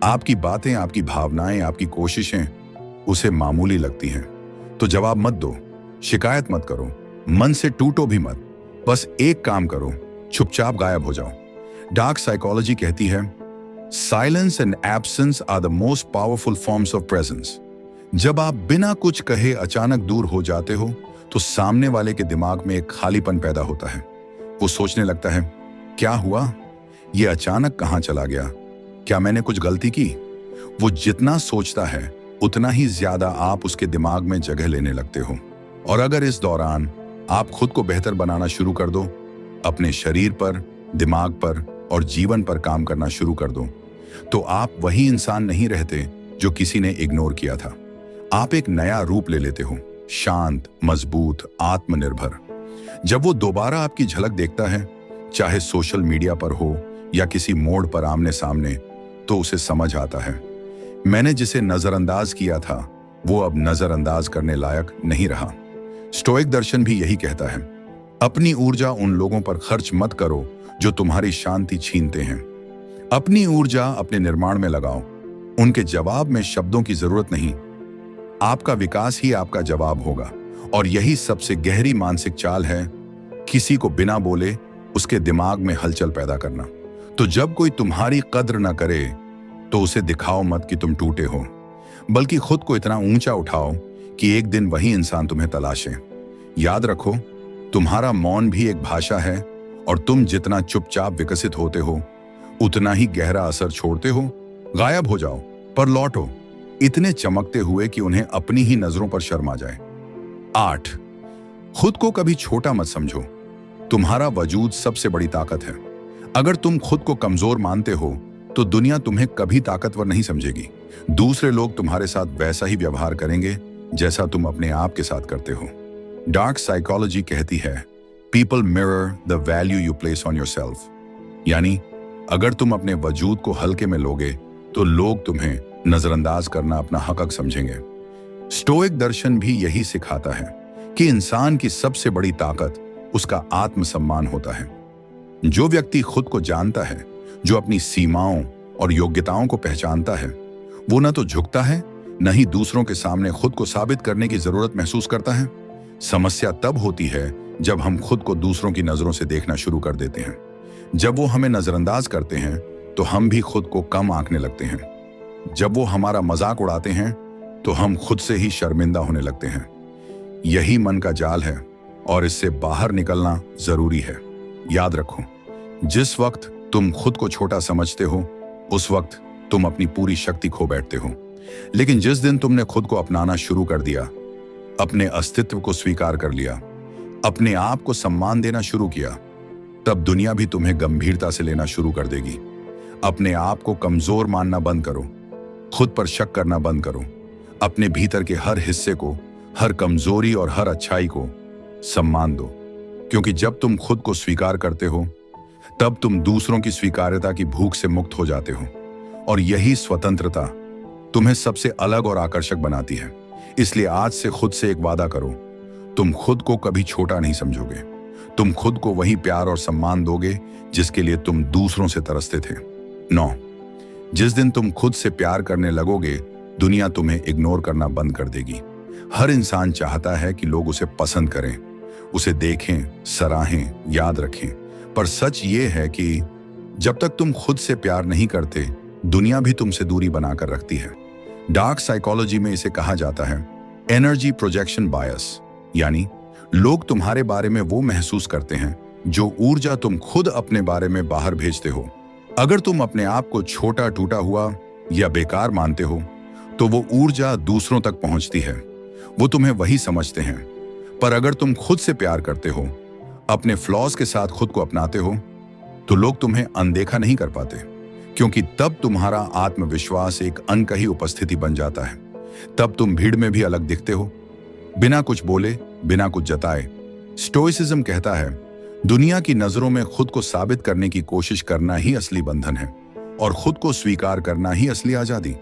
आपकी बातें, आपकी भावनाएं, आपकी कोशिशें उसे मामूली लगती हैं, तो जवाब मत दो, शिकायत मत करो, मन से टूटो भी मत। बस एक काम करो, चुपचाप गायब हो जाओ। डार्क साइकोलॉजी कहती है, silence and absence are the most powerful forms of presence. जब आप बिना कुछ कहे अचानक दूर हो जाते हो तो सामने वाले के दिमाग में एक खालीपन पैदा होता है। वो सोचने लगता है, क्या हुआ, ये अचानक कहां चला गया, क्या मैंने कुछ गलती की। वो जितना सोचता है उतना ही ज्यादा आप उसके दिमाग में जगह लेने लगते हो। और अगर इस दौरान आप खुद को बेहतर बनाना शुरू कर दो, अपने शरीर पर, दिमाग पर और जीवन पर काम करना शुरू कर दो, तो आप वही इंसान नहीं रहते जो किसी ने इग्नोर किया था। आप एक नया रूप ले लेते हो, शांत, मजबूत, आत्मनिर्भर। जब वो दोबारा आपकी झलक देखता है, चाहे सोशल मीडिया पर हो या किसी मोड़ पर आमने सामने, तो उसे समझ आता है, मैंने जिसे नजरअंदाज किया था वो अब नजरअंदाज करने लायक नहीं रहा। स्टोइक दर्शन भी यही कहता है, अपनी ऊर्जा उन लोगों पर खर्च मत करो जो तुम्हारी शांति छीनते हैं। अपनी ऊर्जा अपने निर्माण में लगाओ। उनके जवाब में शब्दों की जरूरत नहीं, आपका विकास ही आपका जवाब होगा। और यही सबसे गहरी मानसिक चाल है, किसी को बिना बोले उसके दिमाग में हलचल पैदा करना। तो जब कोई तुम्हारी कद्र न करे तो उसे दिखाओ मत कि तुम टूटे हो, बल्कि खुद को इतना ऊंचा उठाओ कि एक दिन वही इंसान तुम्हें तलाशे। याद रखो, तुम्हारा मौन भी एक भाषा है और तुम जितना चुपचाप विकसित होते हो उतना ही गहरा असर छोड़ते हो। गायब हो जाओ पर लौटो, इतने चमकते हुए कि उन्हें अपनी ही नजरों पर शर्म आ जाए। 8, खुद को कभी छोटा मत समझो। तुम्हारा वजूद सबसे बड़ी ताकत है। अगर तुम खुद को कमजोर मानते हो तो दुनिया तुम्हें कभी ताकतवर नहीं समझेगी। दूसरे लोग तुम्हारे साथ वैसा ही व्यवहार करेंगे जैसा तुम अपने आप के साथ करते हो। डार्क साइकोलॉजी कहती है, people mirror the value you place on yourself. यानी अगर तुम अपने वजूद को हल्के में लोगे तो लोग तुम्हें नजरअंदाज करना अपना हक समझेंगे। स्टोइक दर्शन भी यही सिखाता है कि इंसान की सबसे बड़ी ताकत उसका आत्मसम्मान होता है। जो व्यक्ति खुद को जानता है, जो अपनी सीमाओं और योग्यताओं को पहचानता है, वो न तो झुकता है, न ही दूसरों के सामने खुद को साबित करने की जरूरत महसूस करता है। समस्या तब होती है जब हम खुद को दूसरों की नजरों से देखना शुरू कर देते हैं। जब वो हमें नजरअंदाज करते हैं तो हम भी खुद को कम आंकने लगते हैं। जब वो हमारा मजाक उड़ाते हैं तो हम खुद से ही शर्मिंदा होने लगते हैं। यही मन का जाल है और इससे बाहर निकलना जरूरी है। याद रखो, जिस वक्त तुम खुद को छोटा समझते हो उस वक्त तुम अपनी पूरी शक्ति खो बैठते हो। लेकिन जिस दिन तुमने खुद को अपनाना शुरू कर दिया, अपने अस्तित्व को स्वीकार कर लिया, अपने आप को सम्मान देना शुरू किया, तब दुनिया भी तुम्हें गंभीरता से लेना शुरू कर देगी। अपने आप को कमजोर मानना बंद करो, खुद पर शक करना बंद करो। अपने भीतर के हर हिस्से को, हर कमजोरी और हर अच्छाई को सम्मान दो, क्योंकि जब तुम खुद को स्वीकार करते हो तब तुम दूसरों की स्वीकार्यता की भूख से मुक्त हो जाते हो। और यही स्वतंत्रता तुम्हें सबसे अलग और आकर्षक बनाती है। इसलिए आज से खुद से एक वादा करो, तुम खुद को कभी छोटा नहीं समझोगे। तुम खुद को वही प्यार और सम्मान दोगे जिसके लिए तुम दूसरों से तरसते थे। 9, जिस दिन तुम खुद से प्यार करने लगोगे, दुनिया तुम्हें इग्नोर करना बंद कर देगी। हर इंसान चाहता है कि लोग उसे पसंद करें, उसे देखें, सराहें, याद रखें। पर सच ये है कि जब तक तुम खुद से प्यार नहीं करते, दुनिया भी तुमसे दूरी बनाकर रखती है। डार्क साइकोलॉजी में इसे कहा जाता है एनर्जी प्रोजेक्शन बायस, यानी लोग तुम्हारे बारे में वो महसूस करते हैं जो ऊर्जा तुम खुद अपने बारे में बाहर भेजते हो। अगर तुम अपने आप को छोटा, टूटा हुआ या बेकार मानते हो तो वो ऊर्जा दूसरों तक पहुंचती है, वो तुम्हें वही समझते हैं। पर अगर तुम खुद से प्यार करते हो, अपने फ्लॉज के साथ खुद को अपनाते हो, तो लोग तुम्हें अनदेखा नहीं कर पाते, क्योंकि तब तुम्हारा आत्मविश्वास एक अनकही उपस्थिति बन जाता है। तब तुम भीड़ में भी अलग दिखते हो, बिना कुछ बोले, बिना कुछ जताए। स्टोइसिज्म कहता है, दुनिया की नजरों में खुद को साबित करने की कोशिश करना ही असली बंधन है और खुद को स्वीकार करना ही असली आजादी।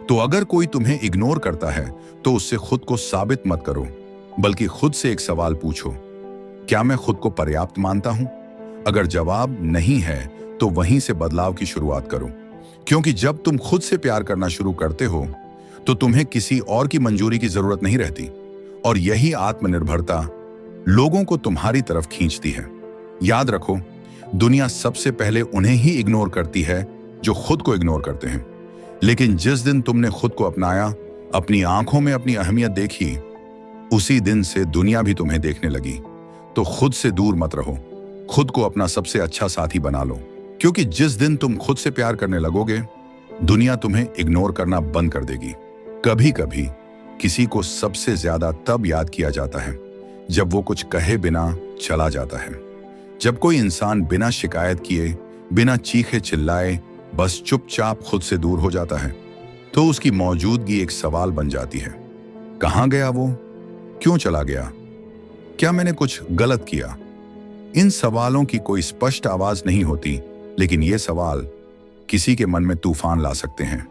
तो अगर कोई तुम्हें इग्नोर करता है तो उससे खुद को साबित मत करो, बल्कि खुद से एक सवाल पूछो, क्या मैं खुद को पर्याप्त मानता हूं? अगर जवाब नहीं है तो वहीं से बदलाव की शुरुआत करो, क्योंकि जब तुम खुद से प्यार करना शुरू करते हो तो तुम्हें किसी और की मंजूरी की जरूरत नहीं रहती। और यही आत्मनिर्भरता लोगों को तुम्हारी तरफ खींचती है। याद रखो, दुनिया सबसे पहले उन्हें ही इग्नोर करती है जो खुद को इग्नोर करते हैं। लेकिन जिस दिन तुमने खुद को अपनाया, अपनी आंखों में अपनी अहमियत देखी, उसी दिन से दुनिया भी तुम्हें देखने लगी। तो खुद से दूर मत रहो, खुद को अपना सबसे अच्छा साथी बना लो, क्योंकि जिस दिन तुम खुद से प्यार करने लगोगे, दुनिया तुम्हें इग्नोर करना बंद कर देगी। कभी कभी किसी को सबसे ज्यादा तब याद किया जाता है जब वो कुछ कहे बिना चला जाता है। जब कोई इंसान बिना शिकायत किए, बिना चीखे चिल्लाए, बस चुपचाप खुद से दूर हो जाता है, तो उसकी मौजूदगी एक सवाल बन जाती है। कहाँ गया वो? क्यों चला गया? क्या मैंने कुछ गलत किया? इन सवालों की कोई स्पष्ट आवाज नहीं होती, लेकिन ये सवाल किसी के मन में तूफान ला सकते हैं।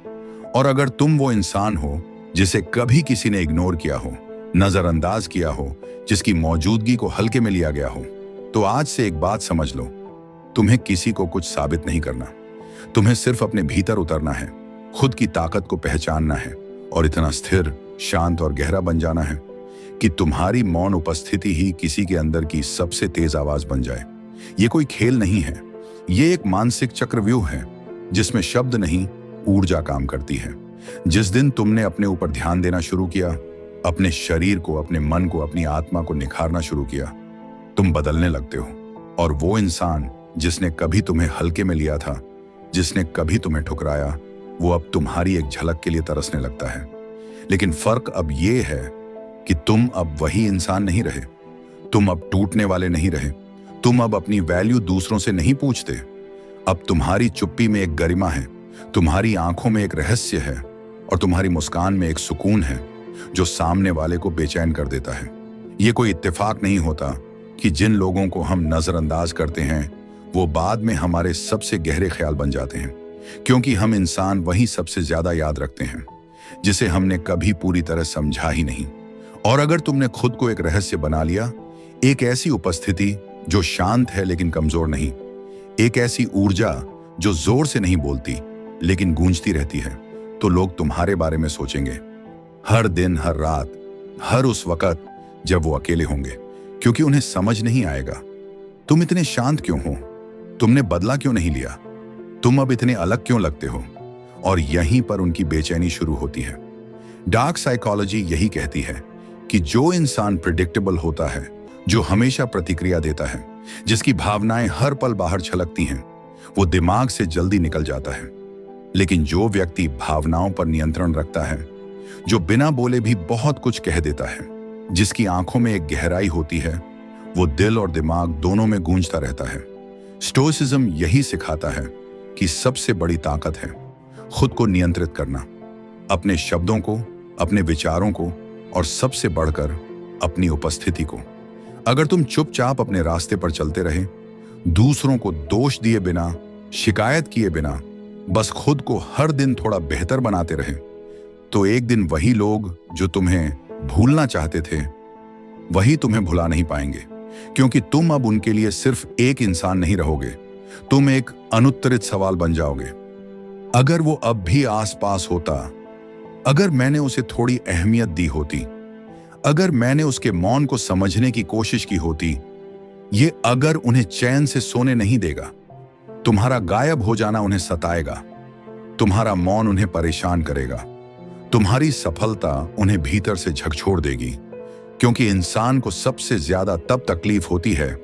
और अगर तुम वो इंसान हो जिसे कभी किसी ने इग्नोर किया हो, नजरअंदाज किया हो, जिसकी मौजूदगी को हल्के में लिया गया हो, तो आज से एक बात समझ लो, तुम्हें किसी को कुछ साबित नहीं करना। तुम्हें सिर्फ अपने भीतर उतरना है, खुद की ताकत को पहचानना है और इतना स्थिर, शांत और गहरा बन जाना है कि तुम्हारी मौन उपस्थिति ही किसी के अंदर की सबसे तेज आवाज बन जाए। ये कोई खेल नहीं है, ये एक मानसिक चक्रव्यूह है जिसमें शब्द नहीं, ऊर्जा काम करती है। जिस दिन तुमने अपने ऊपर ध्यान देना शुरू किया, अपने शरीर को, अपने मन को, अपनी आत्मा को निखारना शुरू किया, तुम बदलने लगते हो। और वो इंसान जिसने कभी तुम्हें हल्के में लिया था, जिसने कभी तुम्हें ठुकराया, वो अब तुम्हारी एक झलक के लिए तरसने लगता है। लेकिन फर्क अब ये है कि तुम अब वही इंसान नहीं रहे, तुम अब टूटने वाले नहीं रहे, तुम अब अपनी वैल्यू दूसरों से नहीं पूछते। अब तुम्हारी चुप्पी में एक गरिमा है, तुम्हारी आंखों में एक रहस्य है और तुम्हारी मुस्कान में एक सुकून है जो सामने वाले को बेचैन कर देता है। ये कोई इत्तेफाक नहीं होता कि जिन लोगों को हम नजरअंदाज करते हैं वो बाद में हमारे सबसे गहरे ख्याल बन जाते हैं, क्योंकि हम इंसान वही सबसे ज्यादा याद रखते हैं जिसे हमने कभी पूरी तरह समझा ही नहीं। और अगर तुमने खुद को एक रहस्य बना लिया, एक ऐसी उपस्थिति जो शांत है लेकिन कमजोर नहीं, एक ऐसी ऊर्जा जो जोर से नहीं बोलती लेकिन गूंजती रहती है, तो लोग तुम्हारे बारे में सोचेंगे हर दिन, हर रात, हर उस वक्त जब वो अकेले होंगे, क्योंकि उन्हें समझ नहीं आएगा तुम इतने शांत क्यों हो, तुमने बदला क्यों नहीं लिया, तुम अब इतने अलग क्यों लगते हो। और यहीं पर उनकी बेचैनी शुरू होती है। डार्क साइकोलॉजी यही कहती है कि जो इंसान प्रिडिक्टेबल होता है, जो हमेशा प्रतिक्रिया देता है, जिसकी भावनाएं हर पल बाहर छलकती हैं, वो दिमाग से जल्दी निकल जाता है। लेकिन जो व्यक्ति भावनाओं पर नियंत्रण रखता है, जो बिना बोले भी बहुत कुछ कह देता है, जिसकी आंखों में एक गहराई होती है, वो दिल और दिमाग दोनों में गूंजता रहता है। स्टोइसिज्म यही सिखाता है कि सबसे बड़ी ताकत है खुद को नियंत्रित करना, अपने शब्दों को, अपने विचारों को और सबसे बढ़कर अपनी उपस्थिति को। अगर तुम चुपचाप अपने रास्ते पर चलते रहे, दूसरों को दोष दिए बिना, शिकायत किए बिना, बस खुद को हर दिन थोड़ा बेहतर बनाते रहे, तो एक दिन वही लोग जो तुम्हें भूलना चाहते थे, वही तुम्हें भुला नहीं पाएंगे, क्योंकि तुम अब उनके लिए सिर्फ एक इंसान नहीं रहोगे, तुम एक अनुत्तरित सवाल बन जाओगे। अगर वो अब भी आसपास होता, अगर मैंने उसे थोड़ी अहमियत दी होती, अगर मैंने उसके मौन को समझने की कोशिश की होती, ये अगर उन्हें चैन से सोने नहीं देगा। तुम्हारा गायब हो जाना उन्हें सताएगा, तुम्हारा मौन उन्हें परेशान करेगा, तुम्हारी सफलता उन्हें भीतर से झकझोर देगी, क्योंकि इंसान को सबसे ज्यादा तब तकलीफ होती है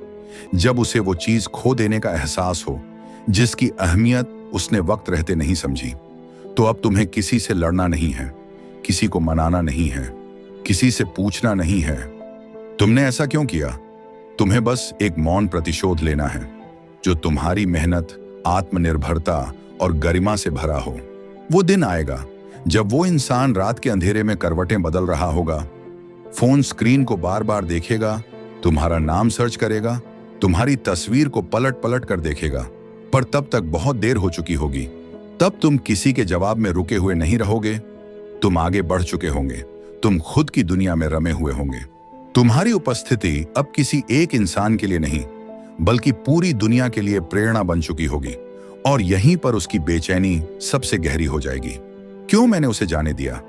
जब उसे वो चीज खो देने का एहसास हो जिसकी अहमियत उसने वक्त रहते नहीं समझी। तो अब तुम्हें किसी से लड़ना नहीं है, किसी को मनाना नहीं है, किसी से पूछना नहीं है तुमने ऐसा क्यों किया। तुम्हें बस एक मौन प्रतिशोध लेना है जो तुम्हारी मेहनत, आत्मनिर्भरता और गरिमा से भरा हो। वो दिन आएगा जब वो इंसान रात के अंधेरे में करवटें बदल रहा होगा, फोन स्क्रीन को बार बार देखेगा, तुम्हारा नाम सर्च करेगा, तुम्हारी तस्वीर को पलट पलट कर देखेगा, पर तब तक बहुत देर हो चुकी होगी। तब तुम किसी के जवाब में रुके हुए नहीं रहोगे, तुम आगे बढ़ चुके होंगे, तुम खुद की दुनिया में रमे हुए होंगे। तुम्हारी उपस्थिति अब किसी एक इंसान के लिए नहीं, बल्कि पूरी दुनिया के लिए प्रेरणा बन चुकी होगी, और यहीं पर उसकी बेचैनी सबसे गहरी हो जाएगी। क्यों मैंने उसे जाने दिया?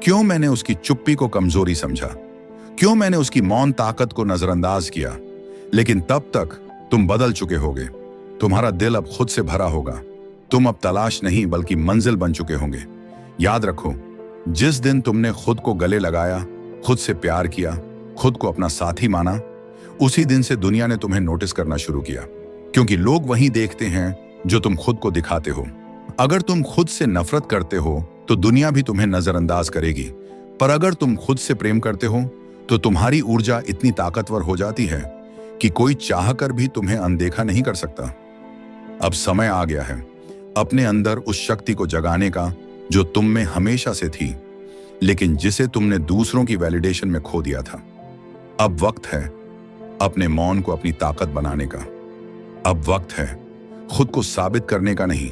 क्यों मैंने उसकी चुप्पी को कमजोरी समझा? क्यों मैंने उसकी मौन ताकत को नजरअंदाज किया? लेकिन तब तक तुम बदल चुके होगे, तुम्हारा दिल अब खुद से भरा होगा, तुम अब तलाश नहीं बल्कि मंजिल बन चुके होंगे। याद रखो, जिस दिन तुमने खुद को गले लगाया, खुद से प्यार किया, खुद को अपना साथी माना, उसी दिन से दुनिया ने तुम्हें नोटिस करना शुरू किया। क्योंकि लोग वही देखते हैं जो तुम खुद को दिखाते हो। अगर तुम खुद से नफरत करते हो तो दुनिया भी तुम्हें नजरअंदाज करेगी, पर अगर तुम खुद से प्रेम करते हो तो तुम्हारी ऊर्जा इतनी ताकतवर हो जाती है कि कोई चाहकर भी तुम्हें अनदेखा नहीं कर सकता। अब समय आ गया है अपने अंदर उस शक्ति को जगाने का जो तुम में हमेशा से थी, लेकिन जिसे तुमने दूसरों की वैलिडेशन में खो दिया था। अब वक्त है अपने मौन को अपनी ताकत बनाने का। अब वक्त है खुद को साबित करने का नहीं,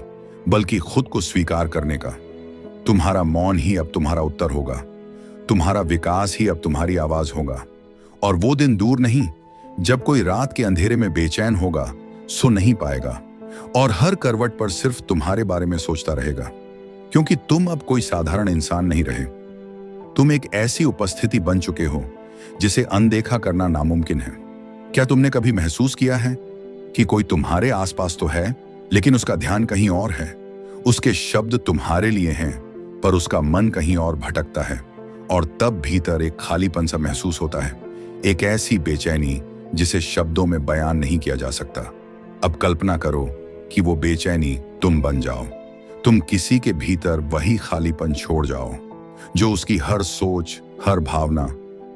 बल्कि खुद को स्वीकार करने का। तुम्हारा मौन ही अब तुम्हारा उत्तर होगा, तुम्हारा विकास ही अब तुम्हारी आवाज होगा। और वो दिन दूर नहीं जब कोई रात के अंधेरे में बेचैन होगा, सो नहीं पाएगा और हर करवट पर सिर्फ तुम्हारे बारे में सोचता रहेगा। क्योंकि तुम अब कोई साधारण इंसान नहीं रहे, तुम एक ऐसी उपस्थिति बन चुके हो जिसे अनदेखा करना नामुमकिन है। क्या तुमने कभी महसूस किया है कि कोई तुम्हारे आसपास तो है, लेकिन उसका ध्यान कहीं और है? उसके शब्द तुम्हारे लिए हैं, पर उसका मन कहीं और भटकता है। और तब भीतर एक खालीपन सा महसूस होता है, एक ऐसी बेचैनी जिसे शब्दों में बयान नहीं किया जा सकता। अब कल्पना करो कि वो बेचैनी तुम बन जाओ। तुम किसी के भीतर वही खालीपन छोड़ जाओ जो उसकी हर सोच, हर भावना,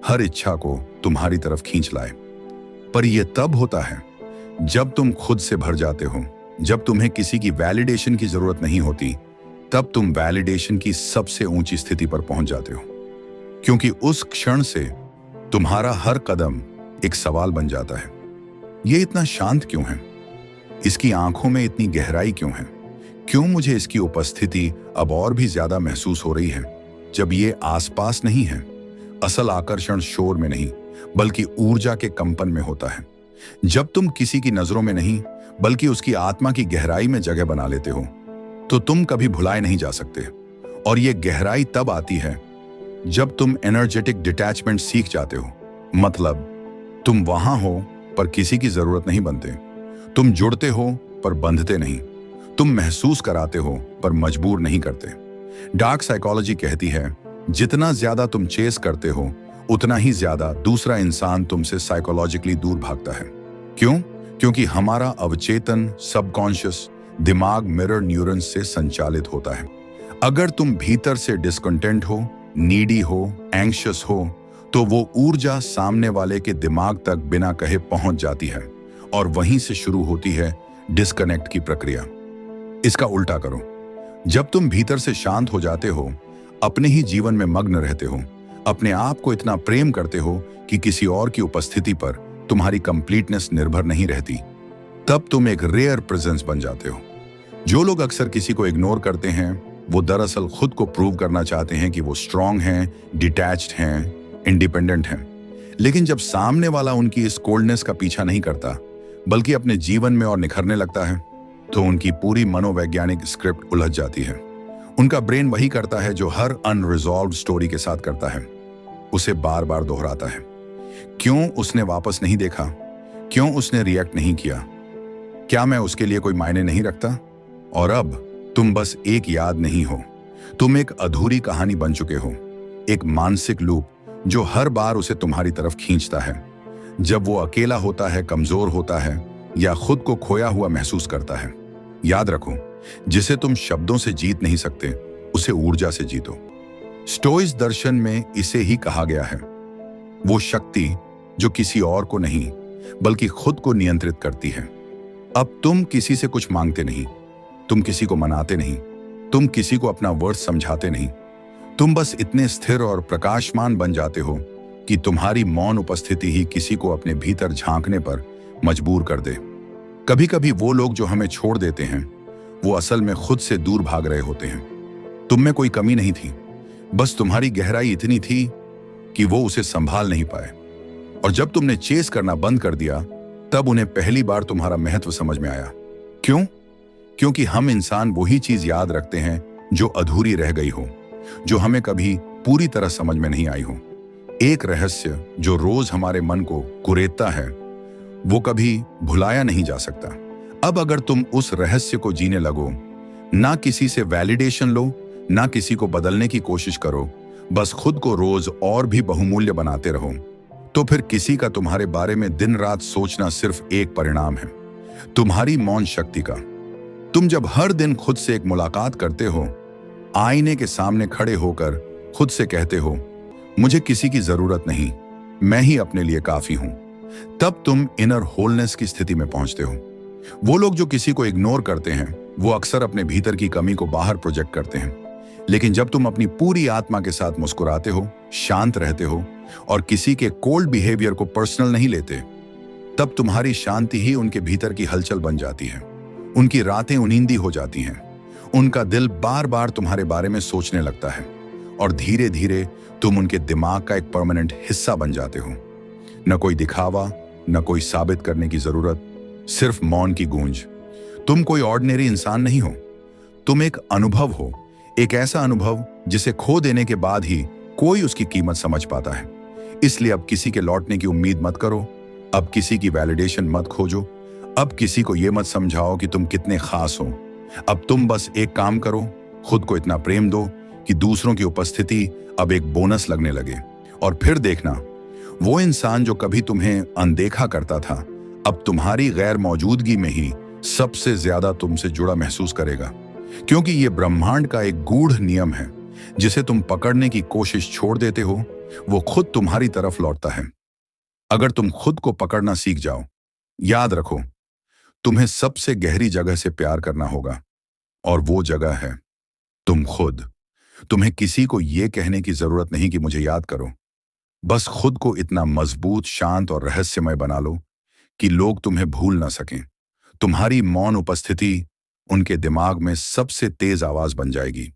हर इच्छा को तुम्हारी तरफ खींच लाए। पर यह तब होता है जब तुम खुद से भर जाते हो, जब तुम्हें किसी की वैलिडेशन की जरूरत नहीं होती। तब तुम वैलिडेशन की सबसे ऊंची स्थिति पर पहुंच जाते हो, क्योंकि उस क्षण से तुम्हारा हर कदम एक सवाल बन जाता है। ये इतना शांत क्यों है? इसकी आंखों में इतनी गहराई क्यों है? क्यों मुझे इसकी उपस्थिति अब और भी ज्यादा महसूस हो रही है जब ये आसपास नहीं है? असल आकर्षण शोर में नहीं, बल्कि ऊर्जा के कंपन में होता है। जब तुम किसी की नजरों में नहीं, बल्कि उसकी आत्मा की गहराई में जगह बना लेते हो, तो तुम कभी भुलाए नहीं जा सकते। और ये गहराई तब आती है जब तुम एनर्जेटिक डिटैचमेंट सीख जाते हो। मतलब तुम वहां हो पर किसी की जरूरत नहीं बनते। तुम जुड़ते हो पर बंधते नहीं। तुम महसूस कराते हो पर मजबूर नहीं करते। डार्क साइकोलॉजी कहती है जितना ज्यादा तुम चेस करते हो, उतना ही ज्यादा दूसरा इंसान तुमसे साइकोलॉजिकली दूर भागता है। क्यों? क्योंकि हमारा अवचेतन सबकॉन्शियस दिमाग मिरर न्यूरॉन्स से संचालित होता है। अगर तुम भीतर से डिस्कंटेंट हो, नीडी हो, एंग्शियस हो, तो वो ऊर्जा सामने वाले के दिमाग तक बिना कहे पहुंच जाती है और वहीं से शुरू होती है डिस्कनेक्ट की प्रक्रिया। इसका उल्टा करो। जब तुम भीतर से शांत हो जाते हो, अपने ही जीवन में मग्न रहते हो, अपने आप को इतना प्रेम करते हो कि किसी और की उपस्थिति पर तुम्हारी कंप्लीटनेस निर्भर नहीं रहती, तब तुम एक रेयर प्रेजेंस बन जाते हो। जो लोग अक्सर किसी को इग्नोर करते हैं, वो दरअसल खुद को प्रूव करना चाहते हैं कि वो स्ट्रांग हैं, डिटैच्ड हैं, इंडिपेंडेंट हैं। लेकिन जब सामने वाला उनकी इस कोल्डनेस का पीछा नहीं करता, बल्कि अपने जीवन में और निखरने लगता है, तो उनकी पूरी मनोवैज्ञानिक स्क्रिप्ट उलझ जाती है। उनका ब्रेन वही करता है जो हर अनरिजॉल्व्ड स्टोरी के साथ करता है, उसे बार बार दोहराता है। क्यों उसने वापस नहीं देखा? क्यों उसने रिएक्ट नहीं किया? क्या मैं उसके लिए कोई मायने नहीं रखता? और अब तुम बस एक याद नहीं हो, तुम एक अधूरी कहानी बन चुके हो, एक मानसिक लूप जो हर बार उसे तुम्हारी तरफ खींचता है जब वो अकेला होता है, कमजोर होता है या खुद को खोया हुआ महसूस करता है। याद रखो, जिसे तुम शब्दों से जीत नहीं सकते, उसे ऊर्जा से जीतो। स्टोइस दर्शन में इसे ही कहा गया है, वो शक्ति जो किसी और को नहीं बल्कि खुद को नियंत्रित करती है। अब तुम किसी से कुछ मांगते नहीं, तुम किसी को मनाते नहीं, तुम किसी को अपना वर्थ समझाते नहीं। तुम बस इतने स्थिर और प्रकाशमान बन जाते हो कि तुम्हारी मौन उपस्थिति ही किसी को अपने भीतर झांकने पर मजबूर कर दे। कभी कभी वो लोग जो हमें छोड़ देते हैं, वो असल में खुद से दूर भाग रहे होते हैं। तुम में कोई कमी नहीं थी, बस तुम्हारी गहराई इतनी थी कि वो उसे संभाल नहीं पाए। और जब तुमने चेस करना बंद कर दिया, तब उन्हें पहली बार तुम्हारा महत्व समझ में आया। क्यों? क्योंकि हम इंसान वही चीज याद रखते हैं जो अधूरी रह गई हो, जो हमें कभी पूरी तरह समझ में नहीं आई हो। एक रहस्य जो रोज हमारे मन को कुरेदता है, वो कभी भुलाया नहीं जा सकता। अब अगर तुम उस रहस्य को जीने लगो, ना किसी से वैलिडेशन लो, ना किसी को बदलने की कोशिश करो, बस खुद को रोज और भी बहुमूल्य बनाते रहो। तो फिर किसी का तुम्हारे बारे में दिन रात सोचना सिर्फ एक परिणाम है, तुम्हारी मौन शक्ति का। तुम जब हर दिन खुद से एक मुलाकात करते हो, आईने के सामने खड़े होकर खुद से कहते हो, मुझे किसी की जरूरत नहीं, मैं ही अपने लिए काफी हूं, तब तुम इनर होलनेस की स्थिति में पहुंचते हो। वो लोग जो किसी को इग्नोर करते हैं, वो अक्सर अपने भीतर की कमी को बाहर प्रोजेक्ट करते हैं। लेकिन जब तुम अपनी पूरी आत्मा के साथ मुस्कुराते हो, शांत रहते हो और किसी के कोल्ड बिहेवियर को पर्सनल नहीं लेते, तब तुम्हारी शांति ही उनके भीतर की हलचल बन जाती है। उनकी रातें उनींदी हो जाती हैं, उनका दिल बार बार तुम्हारे बारे में सोचने लगता है और धीरे धीरे तुम उनके दिमाग का एक परमानेंट हिस्सा बन जाते हो। न कोई दिखावा, न कोई साबित करने की जरूरत, सिर्फ मौन की गूंज। तुम कोई ऑर्डिनरी इंसान नहीं हो, तुम एक अनुभव हो, एक ऐसा अनुभव जिसे खो देने के बाद ही कोई उसकी कीमत समझ पाता है। इसलिए अब किसी के लौटने की उम्मीद मत करो, अब किसी की वैलिडेशन मत खोजो, अब किसी को यह मत समझाओ कि तुम कितने खास हो। अब तुम बस एक काम करो, खुद को इतना प्रेम दो कि दूसरों की उपस्थिति अब एक बोनस लगने लगे। और फिर देखना, वो इंसान जो कभी तुम्हें अनदेखा करता था, अब तुम्हारी गैर मौजूदगी में ही सबसे ज्यादा तुमसे जुड़ा महसूस करेगा। क्योंकि ये ब्रह्मांड का एक गूढ़ नियम है, जिसे तुम पकड़ने की कोशिश छोड़ देते हो, वो खुद तुम्हारी तरफ लौटता है। अगर तुम खुद को पकड़ना सीख जाओ, याद रखो, तुम्हें सबसे गहरी जगह से प्यार करना होगा, और वो जगह है तुम खुद। तुम्हें किसी को यह कहने की जरूरत नहीं कि मुझे याद करो। बस खुद को इतना मजबूत, शांत और रहस्यमय बना लो कि लोग तुम्हें भूल ना सकें। तुम्हारी मौन उपस्थिति उनके दिमाग में सबसे तेज आवाज बन जाएगी।